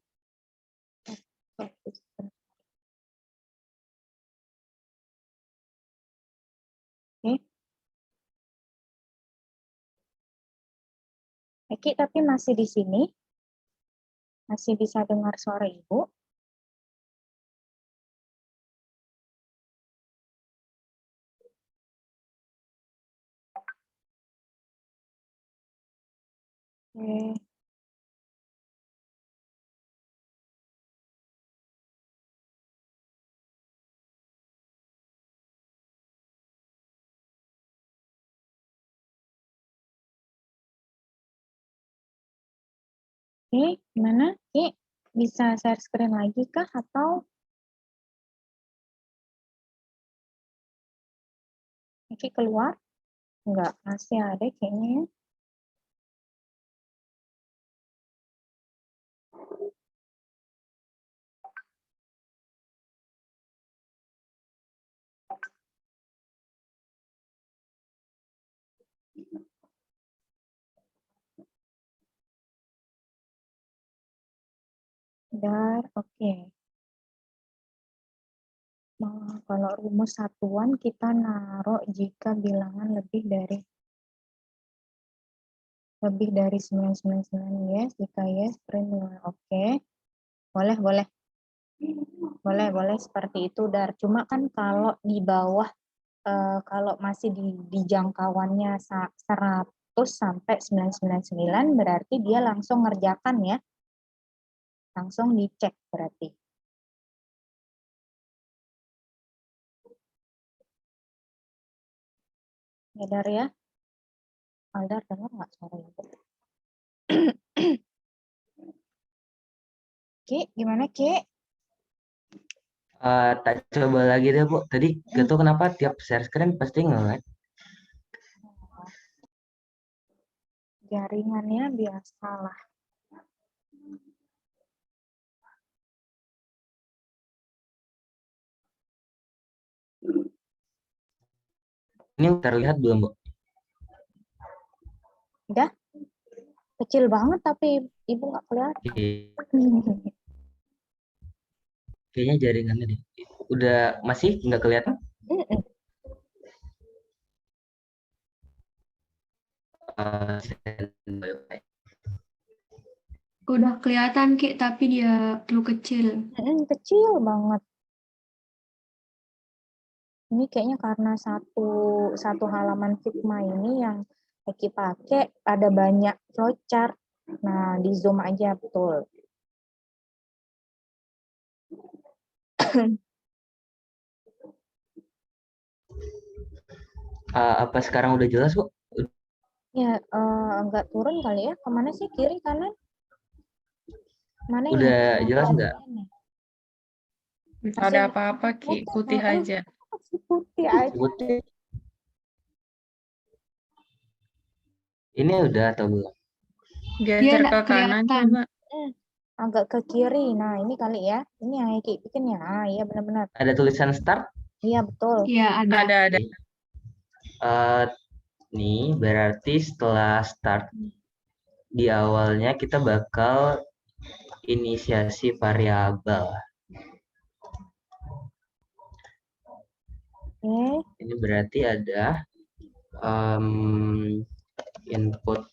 Oke. Ki, tapi masih di sini? Masih bisa dengar suara Ibu? Oke. Oke, gimana? Ki, bisa share screen lagi kah? Atau Ki keluar? Enggak, masih ada kayaknya. Oke. Kalau rumus satuan kita naruh jika bilangan lebih dari 999, yes, jika yes, print oke. Boleh seperti itu, Dar. Cuma kan kalau di bawah, kalau masih di jangkauannya 100 sampai 999 berarti dia langsung ngerjakan, ya. Langsung dicek berarti. Aldar ya. Aldar dengar nggak suara Ibu? Ki, gimana Ki? Tak coba lagi deh, Bu. Tadi gak tahu kenapa tiap share screen pasti nge-lag. Jaringannya biasalah. Ini terlihat belum, Bu? Udah? Kecil banget tapi Ibu nggak kelihatan. Kayaknya jaringannya deh. Udah masih nggak kelihatan? Udah kelihatan Ki, tapi dia terlalu kecil. Kecil banget. Ini kayaknya karena satu halaman Figma ini yang Eki pakai ada banyak flowchart. Nah, di zoom aja betul. Apa sekarang udah jelas, Bu? Ya, agak turun kali ya. Kemana sih? Kiri, kanan? Mana Udah yang jelas nggak? Nggak ada apa-apa Ki, putih aja. Putih aja. Putih. Ini udah atau belum? Geser ke kanan coba. Agak ke kiri. Nah, ini kali ya. Ini yang Eki bikin ya. Ah, iya benar-benar. Ada tulisan start? Iya, betul. Iya, ada. Nih, berarti setelah start di awalnya kita bakal inisiasi variabel. Ini berarti ada input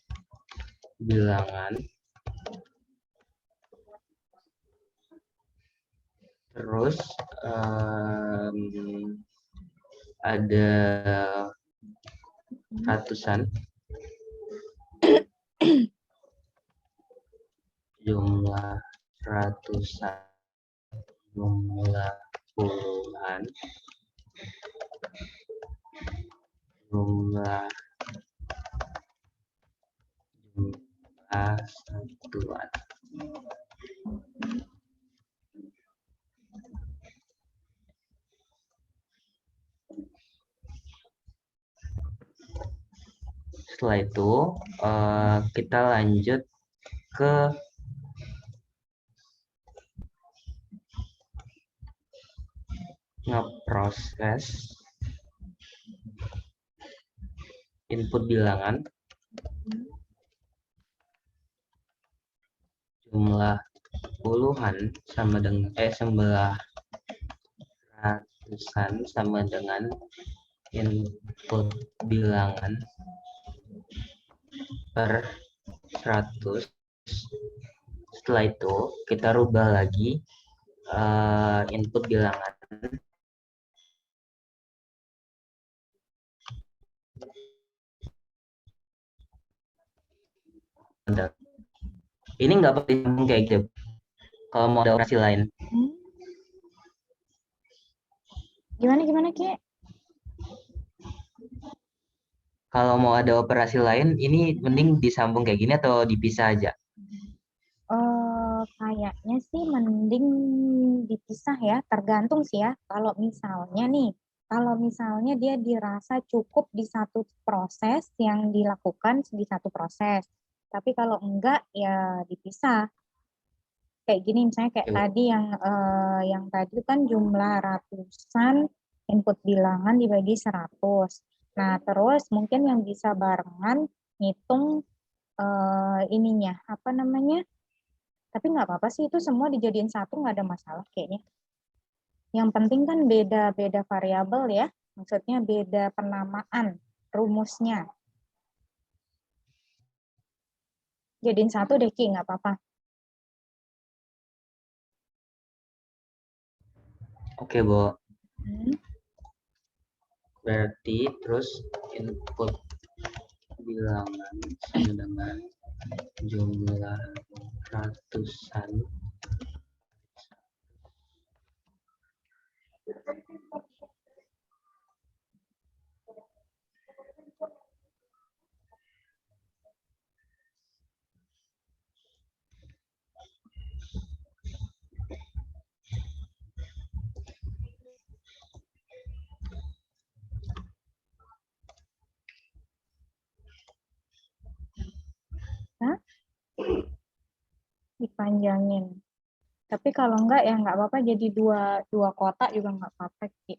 bilangan, terus ada ratusan, jumlah ratusan, jumlah puluhan, jumlah satuan. Setelah itu kita lanjut ke ngeproses input bilangan, jumlah puluhan sama dengan jumlah ratusan sama dengan input bilangan per 100. Setelah itu kita rubah lagi input bilangan ini nggak perlu disambung kayak gitu kalau mau ada operasi lain. Gimana Ki? Kalau mau ada operasi lain ini mending disambung kayak gini atau dipisah aja? Kayaknya sih mending dipisah ya, tergantung sih ya. Kalau misalnya dia dirasa cukup di satu proses yang dilakukan di satu proses. Tapi kalau enggak ya dipisah. Kayak gini misalnya kayak tadi yang tadi kan jumlah ratusan input bilangan dibagi 100. Nah, terus mungkin yang bisa barengan ngitung ininya apa namanya? Tapi nggak apa-apa sih, itu semua dijadiin satu, nggak ada masalah kayaknya. Yang penting kan beda-beda variabel ya, maksudnya beda penamaan rumusnya. Jadiin satu deh Ki, nggak apa-apa. Oke, Bo. Berarti terus input bilangan sama dengan jumlah ratusan dipanjangin. Tapi kalau enggak ya nggak apa-apa, jadi dua kotak juga nggak apa-apa, Ki.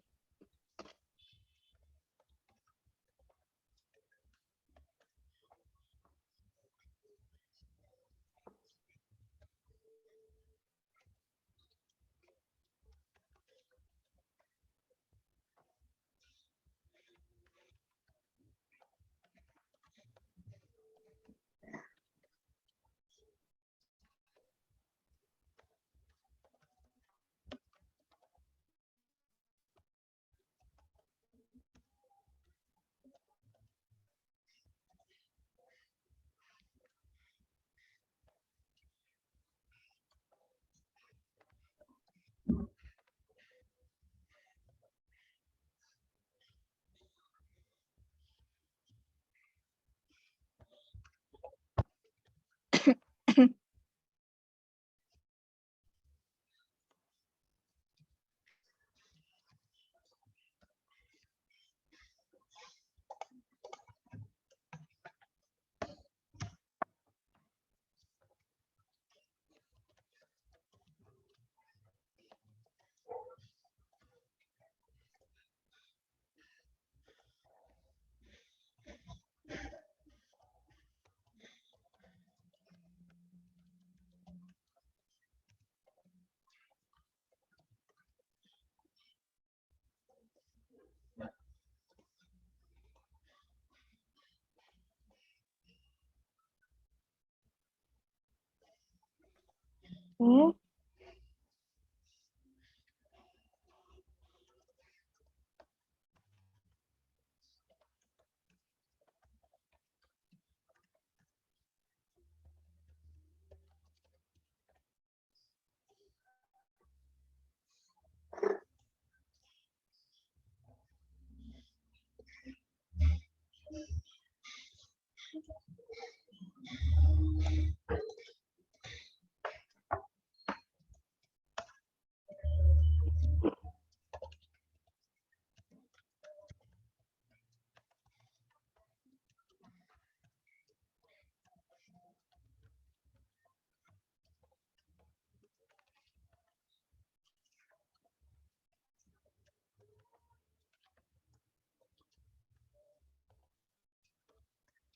Hmm.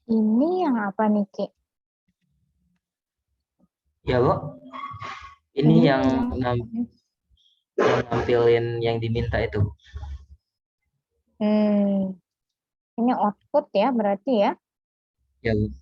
Ini yang apa nih, Ki? Ya, Bu. Ini yang nampilin yang diminta itu. Ini output ya berarti ya? Ya, Bu.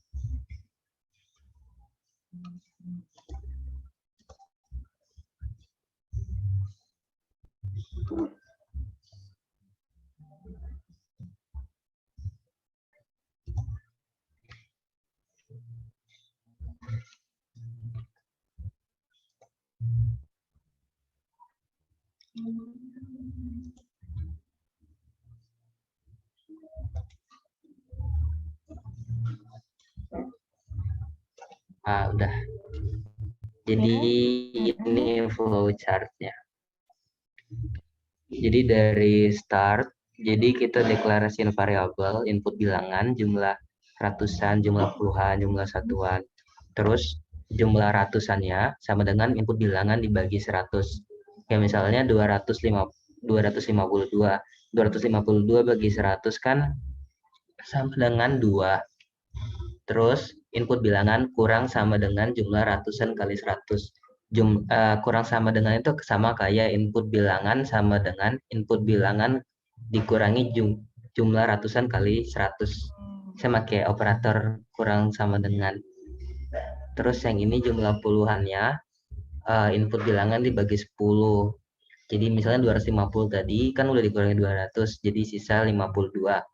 Udah. Jadi ini flowchart-nya. Jadi dari start, jadi kita deklarasiin variabel, input bilangan, jumlah ratusan, jumlah puluhan, jumlah satuan. Terus jumlah ratusannya sama dengan input bilangan dibagi 100. Kayak misalnya 252. 252 bagi 100 kan sama dengan 2. Terus input bilangan kurang sama dengan jumlah ratusan kali 100. Kurang sama dengan itu sama kayak input bilangan sama dengan input bilangan dikurangi jumlah ratusan kali 100. Saya pakai operator kurang sama dengan. Terus yang ini jumlah puluhannya, input bilangan dibagi 10. Jadi misalnya 250 tadi kan udah dikurangi 200, jadi sisa 52.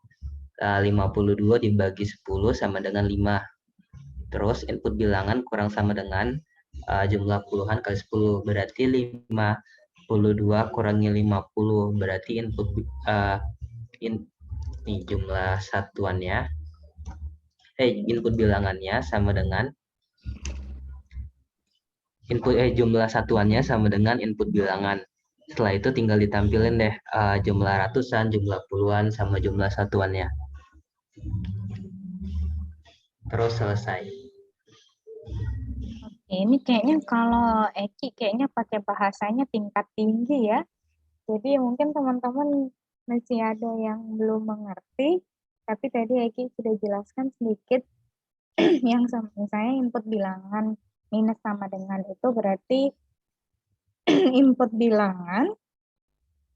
52 dibagi 10 sama dengan 5. Terus input bilangan kurang sama dengan jumlah puluhan kali 10, berarti 52 kurangi 50, berarti input ini jumlah satuannya, input bilangannya sama dengan jumlah satuannya sama dengan input bilangan. Setelah itu tinggal ditampilin deh jumlah ratusan, jumlah puluhan, sama jumlah satuannya. Terus selesai. Ini kayaknya kalau Eki kayaknya pakai bahasanya tingkat tinggi ya. Jadi mungkin teman-teman masih ada yang belum mengerti, tapi tadi Eki sudah jelaskan sedikit yang misalnya input bilangan minus sama dengan itu berarti input bilangan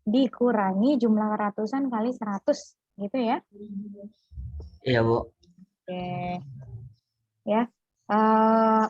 dikurangi jumlah ratusan kali 100 gitu ya. Iya, Bu. Oke. Ya.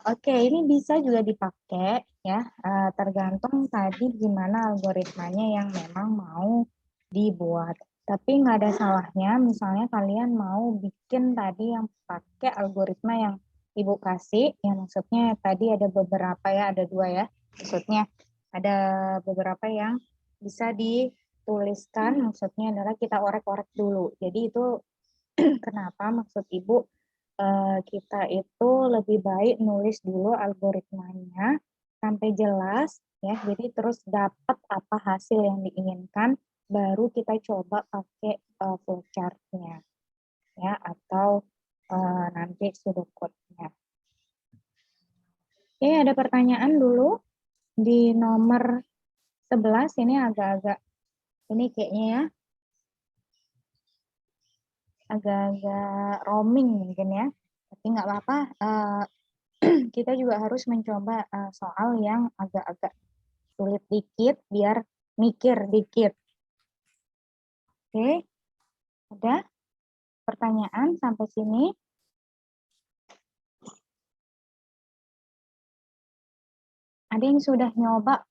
Oke, ini bisa juga dipakai ya, tergantung tadi gimana algoritmanya yang memang mau dibuat. Tapi nggak ada salahnya, misalnya kalian mau bikin tadi yang pakai algoritma yang Ibu kasih, ya maksudnya tadi ada beberapa ya, ada 2 ya, maksudnya ada beberapa yang bisa dituliskan, maksudnya adalah kita orek-orek dulu. Jadi itu kenapa maksud Ibu kita itu lebih baik nulis dulu algoritmanya sampai jelas ya, jadi terus dapat apa hasil yang diinginkan, baru kita coba pakai flowchart-nya ya, atau nanti pseudocode-nya. Oke, ada pertanyaan dulu di nomor 11, ini agak-agak ini kayaknya ya agak-agak roaming mungkin ya, tapi nggak apa-apa, kita juga harus mencoba soal yang agak-agak sulit dikit biar mikir dikit. Oke, ada pertanyaan sampai sini? Ada yang sudah nyoba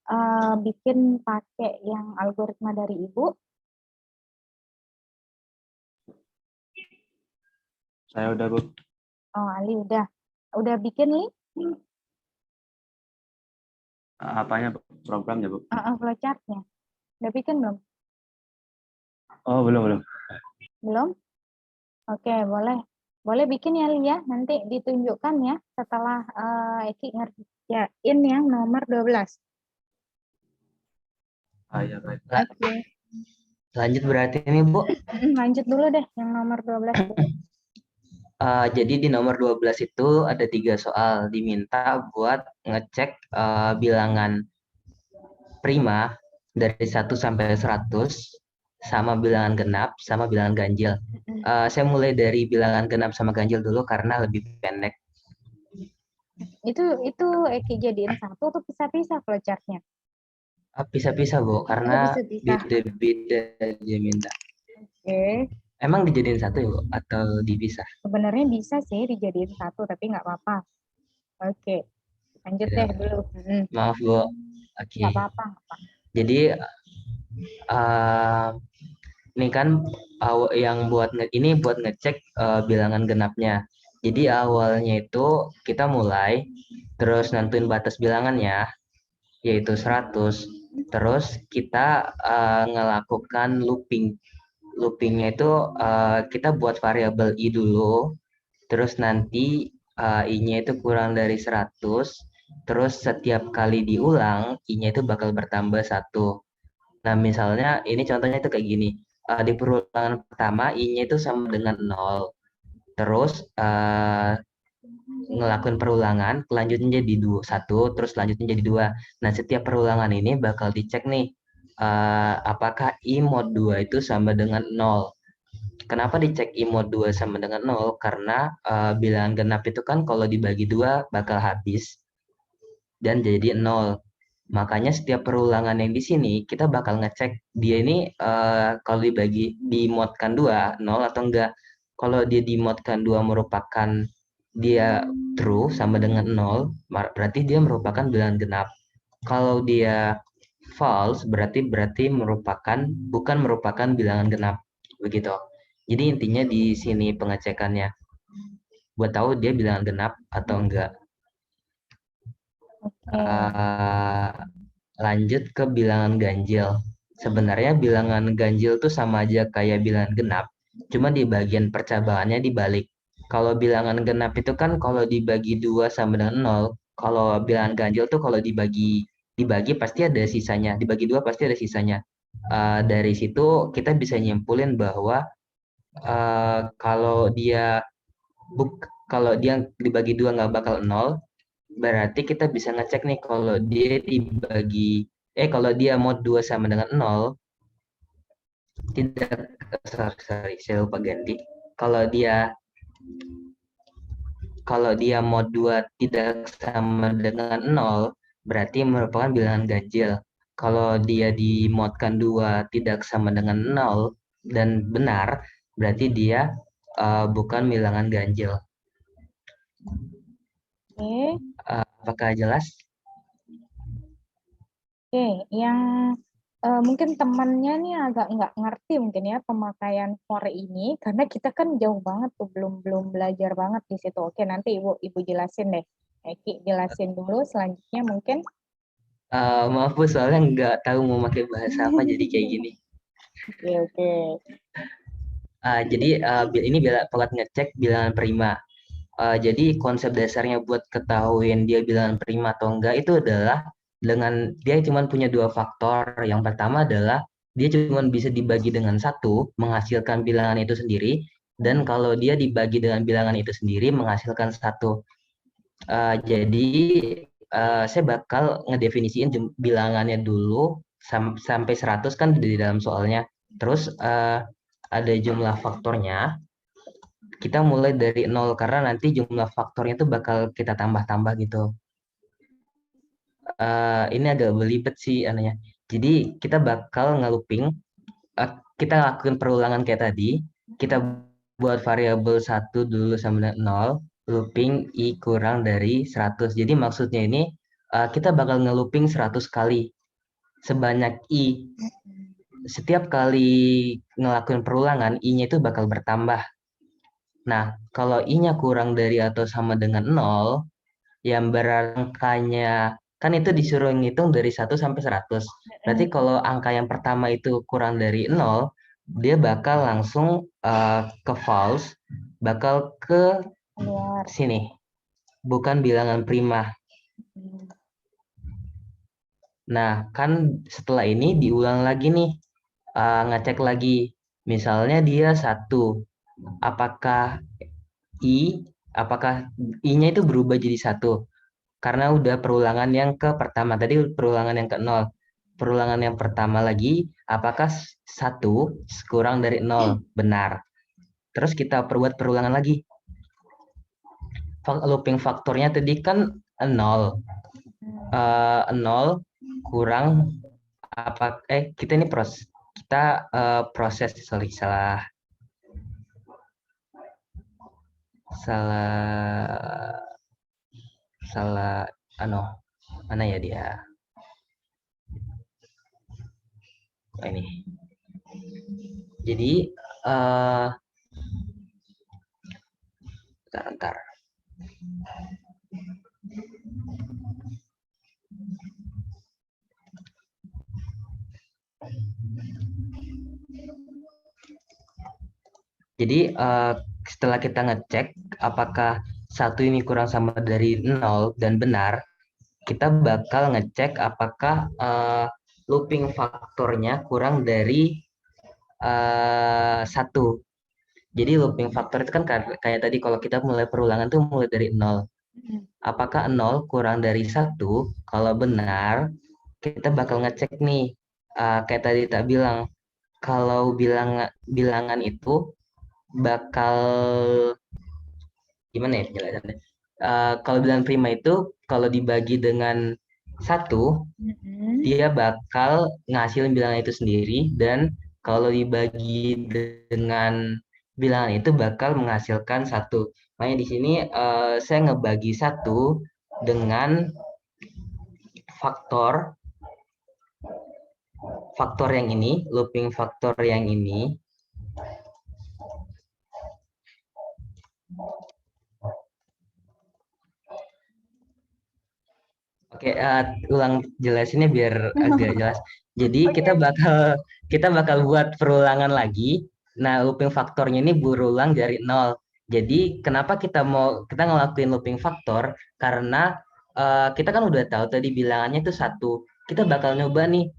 bikin pakai yang algoritma dari Ibu? Saya udah, Bu. Oh, Ali udah. Udah bikin nih? Apanya, Bu? Programnya, Bu? Flowchart-nya. Udah bikin belum? Oh, belum. Belum? Oke, boleh. Boleh bikin ya, Lia. Nanti ditunjukkan ya setelah Eki ngerjain yang nomor 12. Iya, baik. Oke. Lanjut berarti ini, Bu. Lanjut dulu deh yang nomor 12. Jadi di nomor 12 itu ada 3 soal diminta buat ngecek bilangan prima dari 1 sampai 100 sama bilangan genap sama bilangan ganjil. Saya mulai dari bilangan genap sama ganjil dulu karena lebih pendek. Itu Eki jadiin satu atau pisah-pisah flowchart-nya? Pisah-pisah, Bu, karena pisah-pisah. beda-beda dia minta. Oke. Emang dijadiin satu ya, Bu, atau dipisah? Sebenarnya bisa sih dijadiin satu, tapi nggak apa-apa. Oke, lanjut Ya. deh dulu. Maaf, Bu. Oke. Nggak apa-apa. Jadi ini kan yang buat ini buat ngecek bilangan genapnya. Jadi awalnya itu kita mulai terus nentuin batas bilangannya yaitu 100. Terus kita ngelakukan looping. Loopingnya itu kita buat variabel i dulu. Terus nanti i-nya itu kurang dari 100. Terus setiap kali diulang i-nya itu bakal bertambah 1. Nah, misalnya ini contohnya itu kayak gini. Di perulangan pertama i-nya itu sama dengan 0. Terus ngelakuin perulangan, kelanjutnya jadi 1, terus selanjutnya jadi 2. Nah, setiap perulangan ini bakal dicek nih apakah i mod 2 itu sama dengan 0. Kenapa dicek i mod 2 sama dengan 0? Karena bilangan genap itu kan kalau dibagi 2 bakal habis dan jadi 0. Makanya setiap perulangan yang di sini kita bakal ngecek dia ini kalau dimodkan 2 0 atau enggak. Kalau dia dimodkan 2 merupakan dia true sama dengan 0, berarti dia merupakan bilangan genap. Kalau dia false berarti bukan merupakan bilangan genap. Begitu. Jadi intinya di sini pengecekannya buat tahu dia bilangan genap atau enggak. Lanjut ke bilangan ganjil. Sebenarnya bilangan ganjil tuh sama aja kayak bilangan genap, cuma di bagian percabangannya dibalik. Kalau bilangan genap itu kan kalau dibagi 2 sama dengan 0, kalau bilangan ganjil tuh kalau dibagi pasti ada sisanya, dibagi 2 pasti ada sisanya. Dari situ kita bisa nyimpulin bahwa kalau dia dibagi 2 nggak bakal 0, berarti kita bisa ngecek nih kalau dia dibagi, kalau dia mod 2 sama dengan 0, tidak, sorry, saya lupa ganti. Kalau dia mod 2 tidak sama dengan 0, berarti merupakan bilangan ganjil. Kalau dia dimodkan 2 tidak sama dengan 0 dan benar, berarti dia bukan bilangan ganjil. Oke. Apakah jelas? Oke, yang mungkin temannya nih agak nggak ngerti mungkin ya pemakaian for ini, karena kita kan jauh banget tuh, belum belajar banget di situ. Oke, nanti ibu jelasin deh. Eki jelasin dulu, selanjutnya mungkin. Maaf Bu, soalnya nggak tahu mau pakai bahasa apa jadi kayak gini. Oke. Jadi ini buat ngecek bilangan prima. Jadi konsep dasarnya buat ketahuin dia bilangan prima atau enggak itu adalah dengan dia cuma punya 2 faktor. Yang pertama adalah dia cuma bisa dibagi dengan 1 menghasilkan bilangan itu sendiri, dan kalau dia dibagi dengan bilangan itu sendiri menghasilkan 1. Jadi saya bakal ngedefinisiin bilangannya dulu sampai 100 kan di dalam soalnya. Terus ada jumlah faktornya. Kita mulai dari 0 karena nanti jumlah faktornya itu bakal kita tambah-tambah gitu. Ini agak belibet sih anehnya. Jadi kita bakal nge-looping, kita lakukan perulangan kayak tadi. Kita buat variabel 1 dulu sama dengan 0, looping i kurang dari 100. Jadi maksudnya ini kita bakal nge-looping 100 kali sebanyak i. Setiap kali ngelakuin perulangan, i-nya itu bakal bertambah. Nah, kalau i-nya kurang dari atau sama dengan 0, yang berangkanya, kan itu disuruh ngitung dari 1 sampai 100. Berarti kalau angka yang pertama itu kurang dari 0, dia bakal langsung ke false, bakal ke sini. Bukan bilangan prima. Nah, kan setelah ini diulang lagi nih. Ngecek lagi. Misalnya dia 1. Apakah i-nya itu berubah jadi 1? Karena udah perulangan yang ke pertama. Tadi perulangan yang ke 0. Perulangan yang pertama lagi, apakah 1 kurang dari 0? Benar. Terus kita perbuat perulangan lagi. Looping faktornya tadi kan 0. 0 kurang kita ini proses, sorry, salah mana ya dia, ini. Jadi bentar. Jadi setelah kita ngecek apakah 1 ini kurang sama dari 0 dan benar, kita bakal ngecek apakah looping faktornya kurang dari 1. Jadi looping faktor itu kan kayak tadi kalau kita mulai perulangan tuh mulai dari 0. Apakah 0 kurang dari 1? Kalau benar, kita bakal ngecek nih. Kayak tadi tak bilang, kalau bilangan itu bakal gimana ya penjelasannya? Kalau bilangan prima itu kalau dibagi dengan 1, dia bakal ngasilin bilangan itu sendiri, dan kalau dibagi dengan bilangan itu bakal menghasilkan 1. Makanya di sini saya ngebagi 1 dengan faktor yang ini, looping faktor yang ini. Oke, ulang jelasinnya biar agak jelas. Jadi kita bakal buat perulangan lagi. Nah, looping faktornya ini berulang dari 0. Jadi kenapa kita ngelakuin looping faktor? Karena kita kan udah tahu tadi bilangannya itu 1. Kita bakal nyoba nih,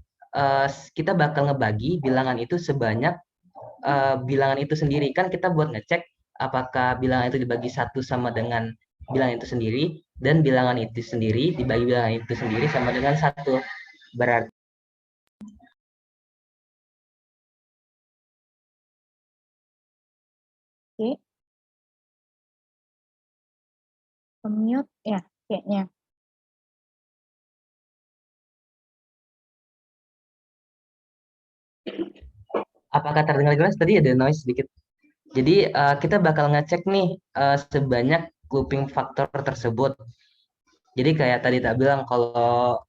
kita bakal ngebagi bilangan itu sebanyak bilangan itu sendiri. Kan kita buat ngecek apakah bilangan itu dibagi 1 sama dengan bilangan itu sendiri, dan bilangan itu sendiri dibagi bilangan itu sendiri sama dengan 1. Berarti Oke. Mute ya kayaknya. apakah terdengar jelas? Tadi ada noise sedikit. Jadi kita bakal ngecek nih sebanyak looping faktor tersebut. Jadi kayak tadi tak bilang kalau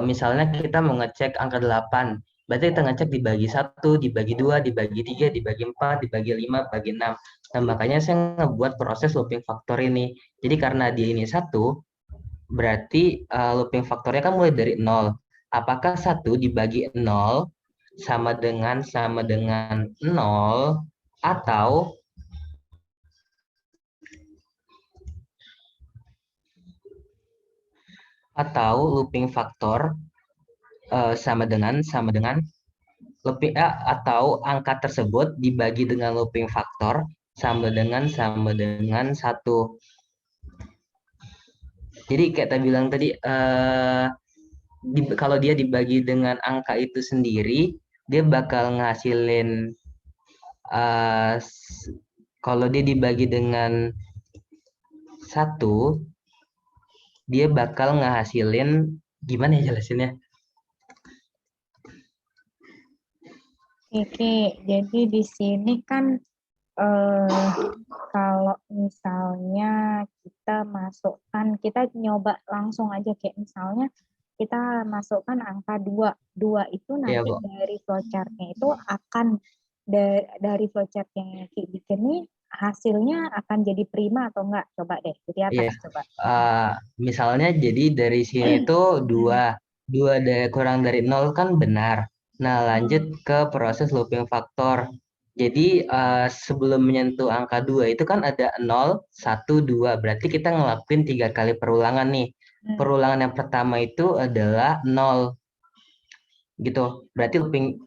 misalnya kita mau ngecek angka 8, berarti kita ngecek dibagi 1, dibagi 2, dibagi 3, dibagi 4, dibagi 5, dibagi 6. Nah, makanya saya ngebuat proses looping faktor ini. Jadi karena dia ini 1, berarti looping faktornya kan mulai dari 0. Apakah 1 dibagi 0 sama dengan 0, atau looping faktor sama dengan atau angka tersebut dibagi dengan looping faktor sama dengan 1. Jadi kayak tadi bilang tadi kalau dia dibagi dengan angka itu sendiri, dia bakal ngasilin kalau dia dibagi dengan 1, dia bakal ngehasilin gimana ya jelasinnya? Oke, jadi di sini kan kalau misalnya kita masukkan, kita nyoba langsung aja kayak misalnya kita masukkan angka 2. 2 itu nanti Bu. dari flowchart-nya itu akan dari flowchart yang Ki bikin nih hasilnya akan jadi prima atau enggak? Coba deh, jadi atas coba. Misalnya jadi dari sini itu 2 kurang dari 0 kan benar. Nah, lanjut ke proses looping faktor. Jadi sebelum menyentuh angka 2 itu kan ada 0, 1, 2. Berarti kita ngelakuin 3 kali perulangan nih. Perulangan yang pertama itu adalah 0. Gitu. Berarti looping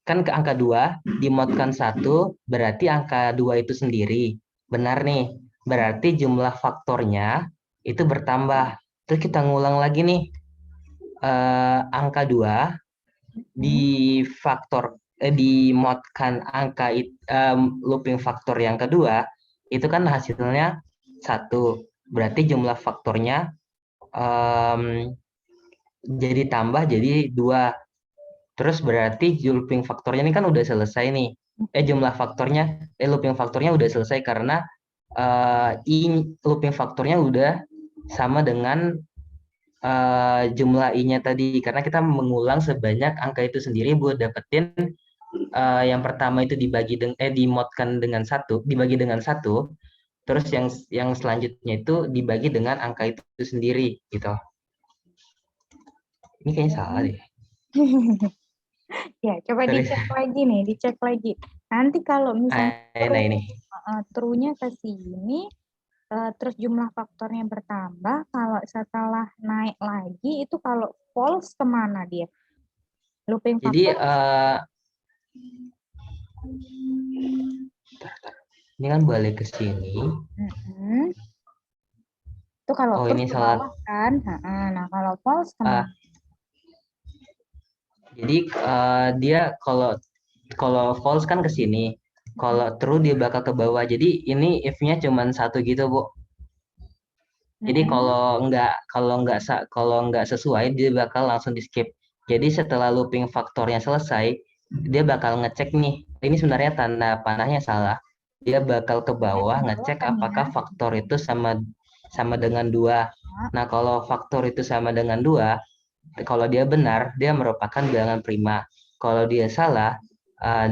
kan ke angka 2 dimodkan 1, berarti angka 2 itu sendiri. Benar nih. Berarti jumlah faktornya itu bertambah. Terus kita ngulang lagi nih. Angka 2 dimodkan angka looping faktor yang kedua, itu kan hasilnya 1. Berarti jumlah faktornya jadi tambah jadi 2. Terus berarti looping faktornya ini kan udah selesai nih. Looping faktornya udah selesai karena looping faktornya udah sama dengan jumlah i-nya tadi, karena kita mengulang sebanyak angka itu sendiri buat dapetin yang pertama itu dimodkan dengan 1, dibagi dengan 1, terus yang selanjutnya itu dibagi dengan angka itu sendiri gitu. Ini kayaknya salah deh. Ya, coba dicek lagi. Nanti kalau misalnya true-nya ke sini, terus jumlah faktornya bertambah, kalau setelah naik lagi, itu kalau false kemana dia? Looping faktor? Jadi, ini kan balik ke sini. Itu kalau ini ke salah. bawah kan? Nah, kalau false kemana? Jadi dia kalau false kan ke sini, kalau true dia bakal ke bawah. Jadi ini if-nya cuma 1 gitu, Bu. Jadi kalau nggak sesuai dia bakal langsung di skip. Jadi setelah looping faktornya selesai, dia bakal ngecek nih. Ini sebenarnya tanda panahnya salah. Dia bakal ke bawah ngecek apakah faktor itu sama dengan 2. Nah, kalau faktor itu sama dengan 2, kalau dia benar, dia merupakan bilangan prima. Kalau dia salah,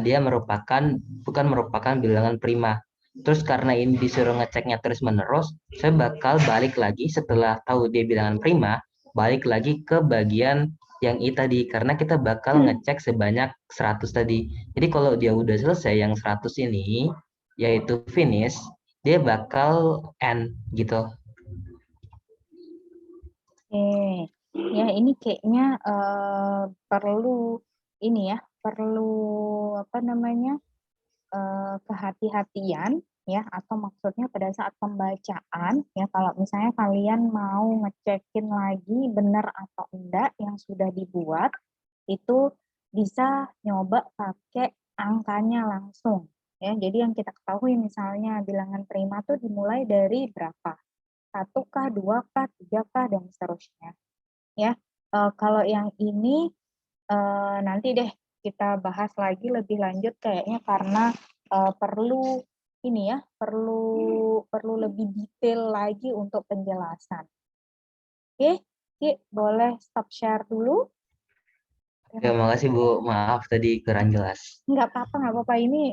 dia bukan merupakan bilangan prima. Terus karena ini disuruh ngeceknya terus-menerus, saya bakal balik lagi setelah tahu dia bilangan prima, balik lagi ke bagian yang I tadi, karena kita bakal ngecek sebanyak 100 tadi. Jadi kalau dia udah selesai yang 100 ini, yaitu finish, dia bakal end gitu. Oke. Ya, ini kayaknya perlu kehati-hatian ya, atau maksudnya pada saat pembacaan, ya kalau misalnya kalian mau ngecekin lagi benar atau enggak yang sudah dibuat, itu bisa nyoba pakai angkanya langsung. Ya, jadi yang kita ketahui misalnya bilangan prima tuh dimulai dari berapa? 1K, 2K, 3K, dan seterusnya. Ya, kalau yang ini nanti deh kita bahas lagi lebih lanjut kayaknya karena perlu ini ya, perlu lebih detail lagi untuk penjelasan. Oke, Ki, boleh stop share dulu? Ya, makasih Bu. Maaf tadi kurang jelas. Nggak apa-apa. Ini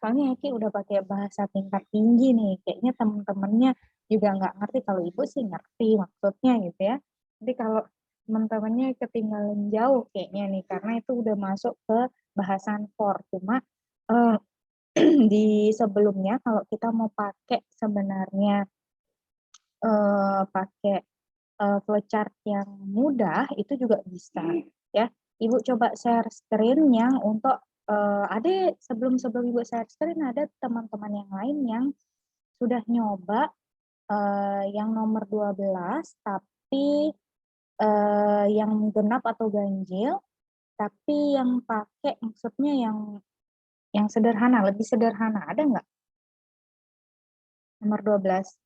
soalnya Ki udah pakai bahasa tingkat tinggi nih. Kayaknya teman-temannya juga nggak ngerti. Kalau Ibu sih ngerti maksudnya gitu ya. Jadi kalau teman-temannya ketinggalan jauh kayaknya nih, karena itu udah masuk ke bahasan core. Cuma di sebelumnya kalau kita mau pakai sebenarnya pakai flowchart yang mudah itu juga bisa ya. Ibu coba share screen yang untuk ada sebelum Ibu share screen ada teman-teman yang lain yang sudah nyoba yang nomor 12 tapi yang genap atau ganjil, tapi yang pakai maksudnya yang sederhana, lebih sederhana, ada nggak? Nomor 12.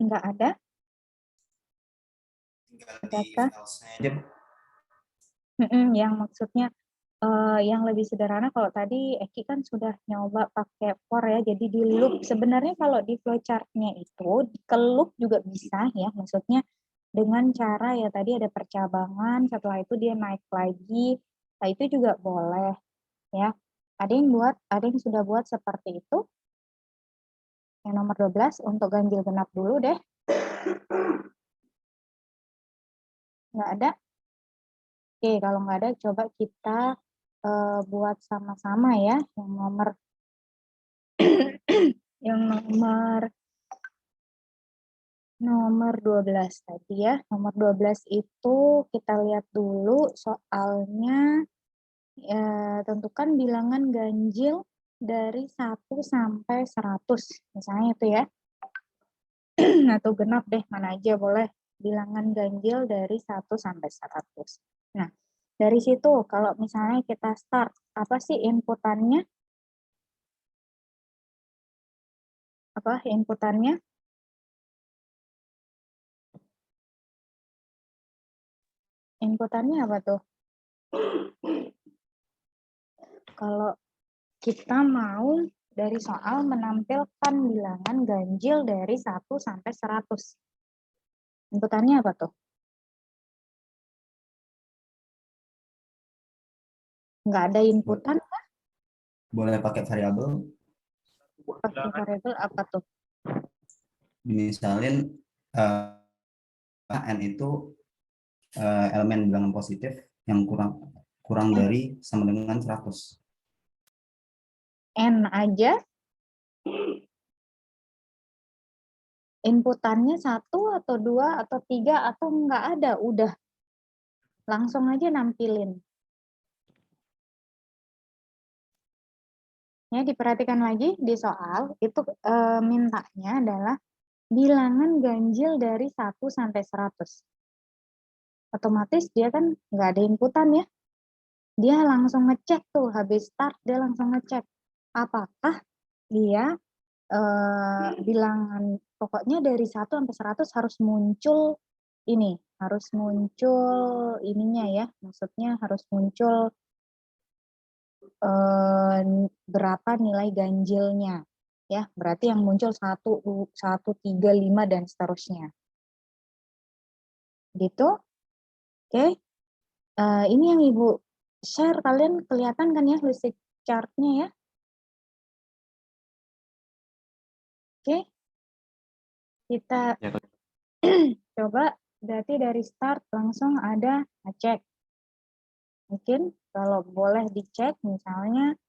Nggak ada? Adakah? Yang maksudnya yang lebih sederhana, kalau tadi Eki kan sudah nyoba pakai for ya, jadi di loop. Sebenarnya kalau di flowchart-nya itu, ke loop juga bisa ya, maksudnya dengan cara ya tadi ada percabangan, setelah itu dia naik lagi, nah itu juga boleh ya. Ada yang sudah buat seperti itu. Yang nomor 12 untuk ganjil genap dulu deh. Nggak ada? Oke, kalau nggak ada coba kita buat sama-sama ya, yang nomor yang nomor 12 tadi ya. Nomor 12 itu kita lihat dulu soalnya, tentukan bilangan ganjil dari 1 sampai 100. Misalnya itu ya. Atau genap deh, mana aja boleh. Bilangan ganjil dari 1 sampai 100. Nah, dari situ kalau misalnya kita start, apa sih inputannya? Apa inputannya? Inputannya apa tuh? Kalau kita mau dari soal menampilkan bilangan ganjil dari 1 sampai 100. Inputannya apa tuh? Nggak ada inputan kah? Boleh pakai variabel. Pakai variabel apa tuh? Misalin n itu elemen bilangan positif yang kurang dari sama dengan 100. N aja. Inputannya 1 atau 2 atau 3 atau nggak ada, udah. Langsung aja nampilin. Ya, diperhatikan lagi di soal, itu mintanya adalah bilangan ganjil dari 1 sampai 100. Otomatis dia kan nggak ada inputan ya. Dia langsung ngecek tuh, habis start dia langsung ngecek. Apakah dia bilangan, pokoknya dari 1 sampai 100 harus muncul ini, harus muncul ininya ya, maksudnya harus muncul berapa nilai ganjilnya. Ya, berarti yang muncul 1, 3, 5, dan seterusnya. Gitu. Oke. Ini yang Ibu share, kalian kelihatan kan ya list chart-nya ya? Oke. Kita coba, berarti dari start langsung ada ngecek. Mungkin kalau boleh dicek misalnya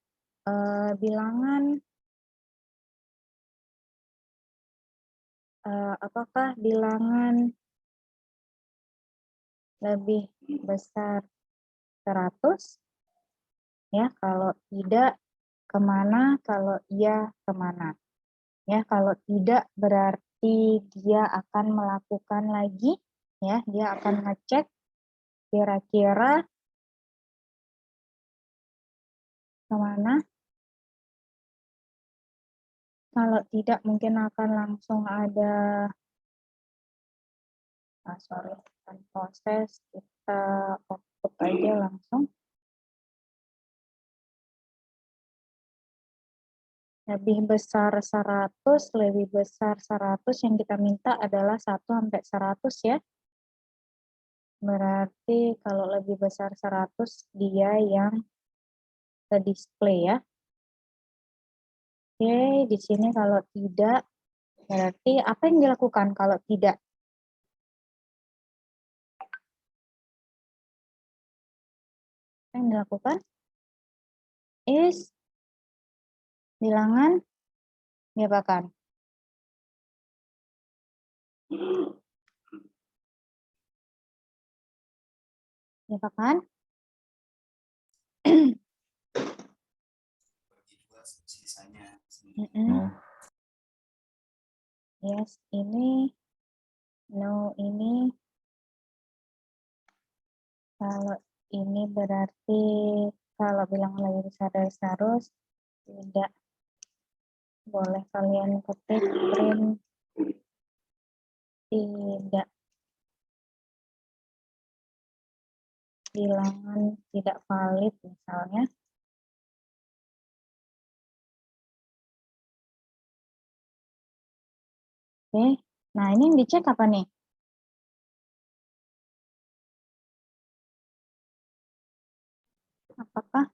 bilangan apakah bilangan lebih besar 100? Ya, kalau tidak kemana, kalau iya kemana. Ya, kalau tidak berarti dia akan melakukan lagi, ya, dia akan ngecek kira-kira kemana. Kalau tidak mungkin akan langsung ada, bukan proses, kita output aja langsung. Lebih besar 100, lebih besar 100, yang kita minta adalah 1 sampai 100 ya. Berarti kalau lebih besar 100 dia yang ke-display ya. Oke, di sini kalau tidak, berarti apa yang dilakukan kalau tidak? Apa yang dilakukan? Is bilangan diapakan? Diapakan? Sisanya. Yes, ini. No, ini. Kalau ini berarti kalau bilangan lebih besar dari 100, tidak. Boleh kalian ketik print tidak. Bilangan tidak valid misalnya. Oke, nah ini yang dicek apa nih? Apakah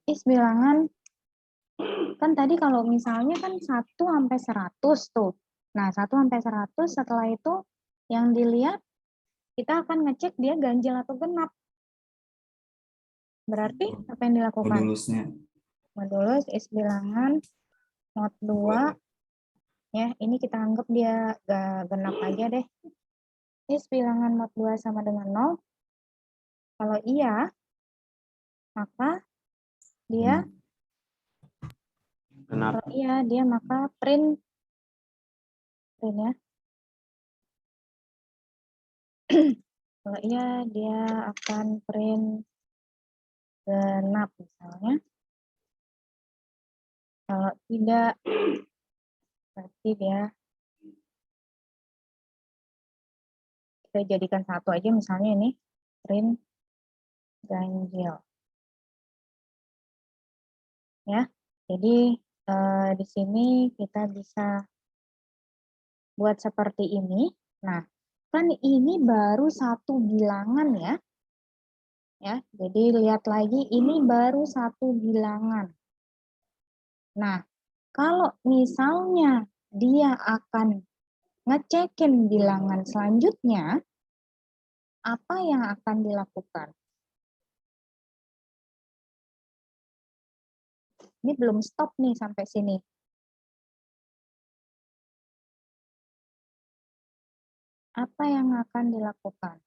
is bilangan, kan tadi kalau misalnya kan 1 sampai 100 tuh. Nah, 1 sampai 100 setelah itu yang dilihat kita akan ngecek dia ganjil atau genap. Berarti apa yang dilakukan? Modulusnya. Modulus is bilangan mod 2. Ya, ini kita anggap dia genap aja deh. Is bilangan mod 2 sama dengan 0. Kalau iya, maka dia Kenapa? kalau iya, dia maka print ya. Kalau iya, dia akan print genap misalnya. Kalau tidak, berarti dia kita jadikan 1 aja misalnya ini print ganjil. Ya, jadi di sini kita bisa buat seperti ini. Nah, kan ini baru 1 bilangan ya. Ya, jadi lihat lagi ini baru 1 bilangan. Nah, kalau misalnya dia akan ngecekin bilangan selanjutnya, apa yang akan dilakukan? Ini belum stop nih sampai sini. Apa yang akan dilakukan?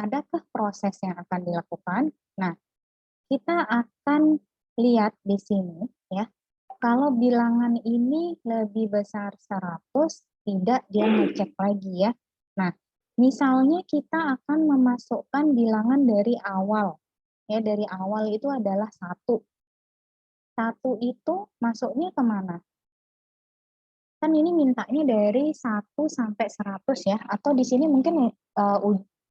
Adakah proses yang akan dilakukan? Nah, kita akan lihat di sini ya. Kalau bilangan ini lebih besar 100, tidak dia ngecek lagi ya. Nah, misalnya kita akan memasukkan bilangan dari awal. Ya, dari awal itu adalah 1. 1 itu masuknya kemana? Kan ini mintanya dari 1 sampai 100 ya. Atau di sini mungkin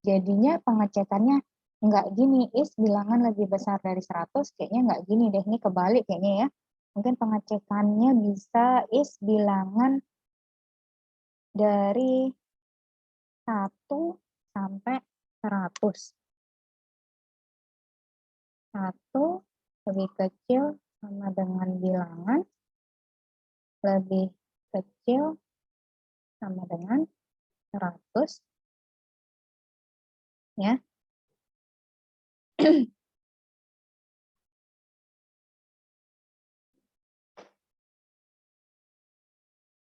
jadinya pengecekannya enggak gini, is bilangan lebih besar dari 100, kayaknya enggak gini deh, ini kebalik kayaknya ya. Mungkin pengecekannya bisa is bilangan dari 1 sampai 100. 1 lebih kecil sama dengan bilangan lebih kecil sama dengan 100. Ya.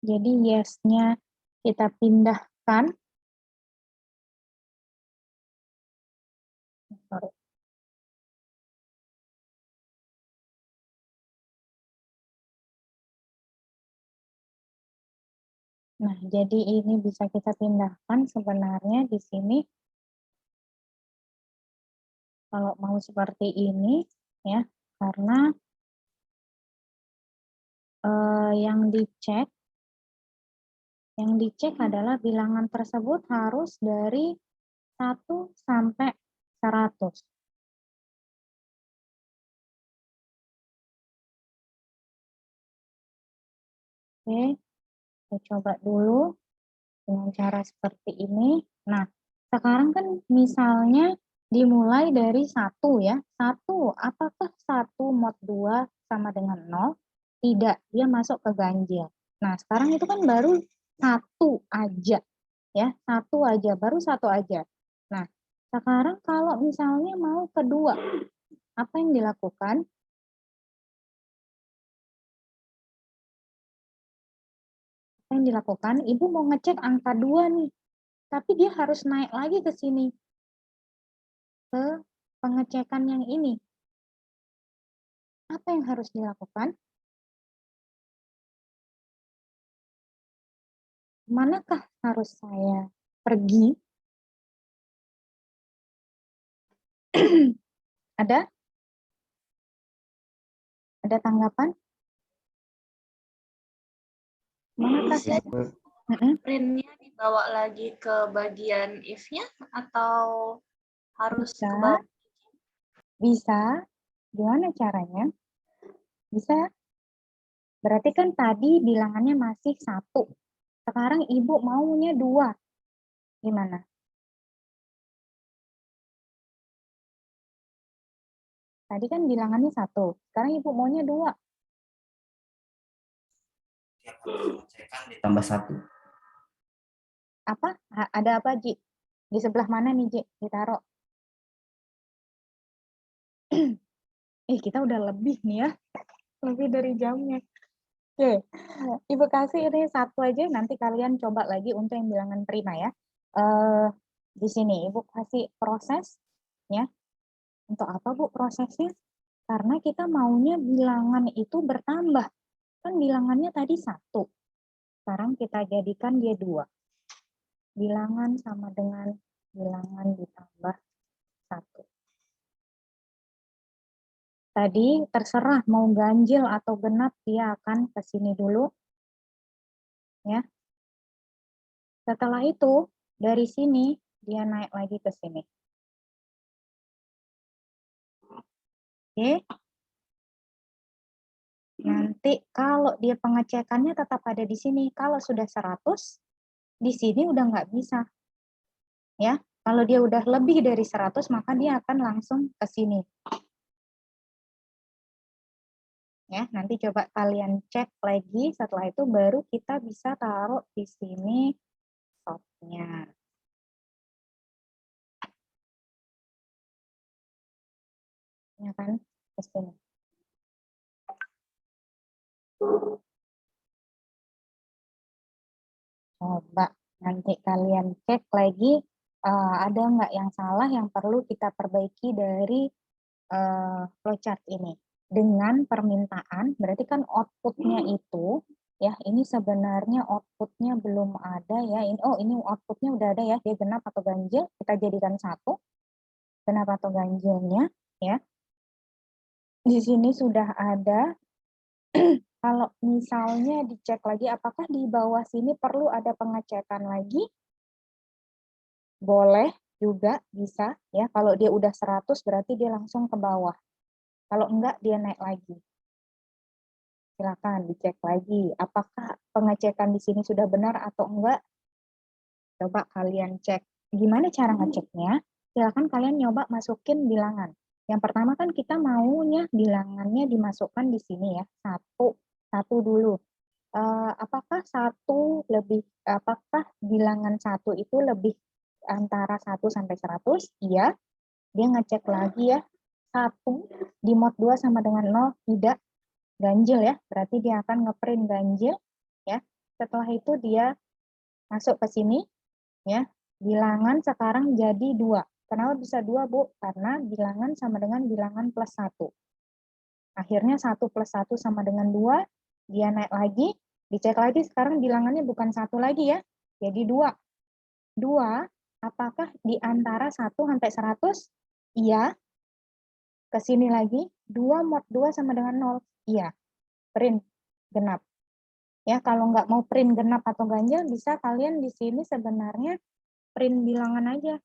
Jadi yes-nya kita pindahkan. Sorry. Nah, jadi ini bisa kita pindahkan sebenarnya di sini. Kalau mau seperti ini, ya, karena yang dicek adalah bilangan tersebut harus dari 1 sampai 100. Oke, kita coba dulu dengan cara seperti ini. Nah, sekarang kan misalnya dimulai dari 1 ya. 1, apakah 1 mod 2 sama dengan 0? Tidak, dia masuk ke ganjil. Nah, sekarang itu kan baru 1 aja. Ya, 1 aja, baru 1 aja. Nah, sekarang kalau misalnya mau kedua, apa yang dilakukan? Apa yang dilakukan? Ibu mau ngecek angka 2 nih. Tapi dia harus naik lagi ke sini. Ke pengecekan yang ini. Apa yang harus dilakukan? Manakah harus saya pergi? Ada? Ada tanggapan? Manakah saya? Printnya dibawa lagi ke bagian if-nya atau harus ke bawah? Bisa. Gimana caranya? Bisa. Berarti kan tadi bilangannya masih 1. Sekarang ibu maunya 2. Gimana? Tadi kan bilangannya 1. Sekarang ibu maunya 2. Ditambah 1. Apa? Ada apa, Ji? Di sebelah mana nih, Ji? Ditaruh. Kita udah lebih nih ya. Lebih dari jamnya. Oke. Ibu kasih ini 1 aja, nanti kalian coba lagi untuk yang bilangan prima ya. Di sini Ibu kasih proses ya. Untuk apa, Bu, prosesnya? Karena kita maunya bilangan itu bertambah. Kan bilangannya tadi 1. Sekarang kita jadikan dia 2. Bilangan sama dengan bilangan ditambah 1. Tadi terserah mau ganjil atau genap, dia akan ke sini dulu. Ya. Setelah itu, dari sini dia naik lagi ke sini. Oke. Nanti kalau dia pengecekannya tetap ada di sini. Kalau sudah 100, di sini udah nggak bisa. Ya, kalau dia udah lebih dari 100, maka dia akan langsung ke sini. Ya, nanti coba kalian cek lagi, setelah itu baru kita bisa taruh di sini stopnya. Ya kan, ke sini. Coba nanti kalian cek lagi, ada nggak yang salah yang perlu kita perbaiki dari flowchart ini. Dengan permintaan, berarti kan outputnya itu, ya ini sebenarnya outputnya belum ada ya. Ini outputnya udah ada ya, dia genap atau ganjil, kita jadikan 1. Genap atau ganjilnya, ya. Di sini sudah ada. Kalau misalnya dicek lagi, apakah di bawah sini perlu ada pengecekan lagi? Boleh juga, bisa. Ya, kalau dia udah 100, berarti dia langsung ke bawah. Kalau enggak, dia naik lagi. Silakan dicek lagi. Apakah pengecekan di sini sudah benar atau enggak? Coba kalian cek. Gimana cara ngeceknya? Silakan kalian nyoba masukin bilangan. Yang pertama kan kita maunya bilangannya dimasukkan di sini ya. Satu dulu. Apakah bilangan 1 itu lebih antara 1 sampai 100? Iya. Dia ngecek lagi ya. 1 di mod 2 sama dengan 0, tidak. Ganjil ya, berarti dia akan ngeprint ganjil ya. Setelah itu dia masuk ke sini ya. Bilangan sekarang jadi 2. Kenapa bisa 2, Bu? Karena bilangan sama dengan bilangan plus 1. Akhirnya 1 plus 1 sama dengan 2, dia naik lagi Dicek lagi sekarang bilangannya bukan 1 lagi ya, jadi 2. 2, apakah di antara 1 sampai 100? Iya. Ke sini lagi, 2 mod 2 sama dengan 0. Iya. Print genap. Ya, kalau nggak mau print genap atau ganjil, bisa kalian di sini sebenarnya print bilangan aja.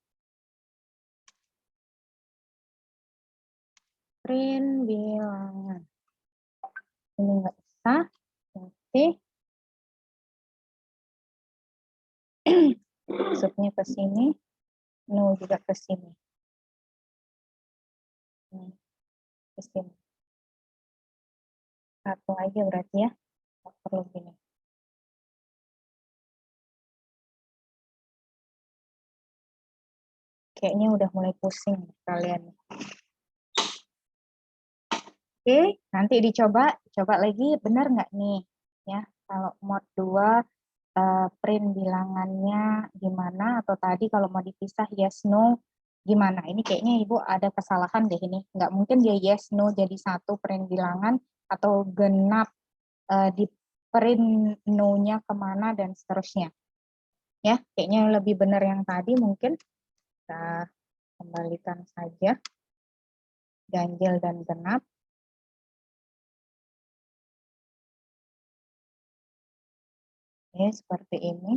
Print bilangan. Ini nggak usah. Oke. Masuknya ke sini. No juga ke sini. Ke sini. 1 aja berarti ya. Nggak perlu gini. Kayaknya udah mulai pusing kalian. Oke, nanti dicoba lagi, benar nggak nih? Ya, kalau mod 2 print bilangannya gimana, atau tadi kalau mau dipisah yes no gimana? Ini kayaknya Ibu ada kesalahan deh ini. Nggak mungkin dia yes no jadi 1 print bilangan atau genap di print no-nya kemana dan seterusnya. Ya, kayaknya lebih benar yang tadi mungkin. Kita kembalikan saja ganjil dan genap. Oke, seperti ini.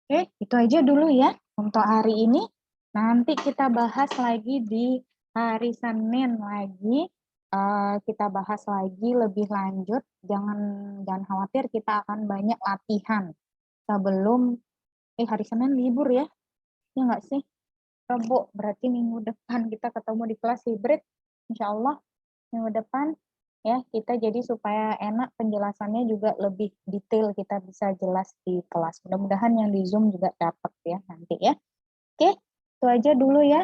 Oke, itu aja dulu ya untuk hari ini. Nanti kita bahas lagi di hari Senin lagi. Kita bahas lagi lebih lanjut. Jangan khawatir, kita akan banyak latihan sebelum hari Senin libur ya. Ya nggak sih? Rabu, berarti minggu depan kita ketemu di kelas hibrid. Insya Allah minggu depan ya, kita jadi supaya enak penjelasannya juga lebih detail, kita bisa jelas di kelas. Mudah-mudahan yang di Zoom juga dapat ya nanti ya. Oke, itu aja dulu ya.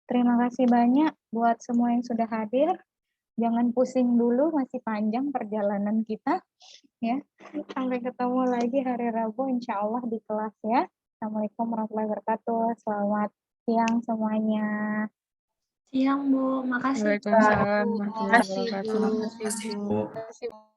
Terima kasih banyak buat semua yang sudah hadir. Jangan pusing dulu, masih panjang perjalanan kita ya. Sampai ketemu lagi hari Rabu insya Allah di kelas ya. Assalamualaikum warahmatullahi wabarakatuh. Selamat siang semuanya. Siang, Bu. Makasih. Waalaikumsalam warahmatullahi Makasih, wabarakatuh. Bu. Makasih, Bu. Bu.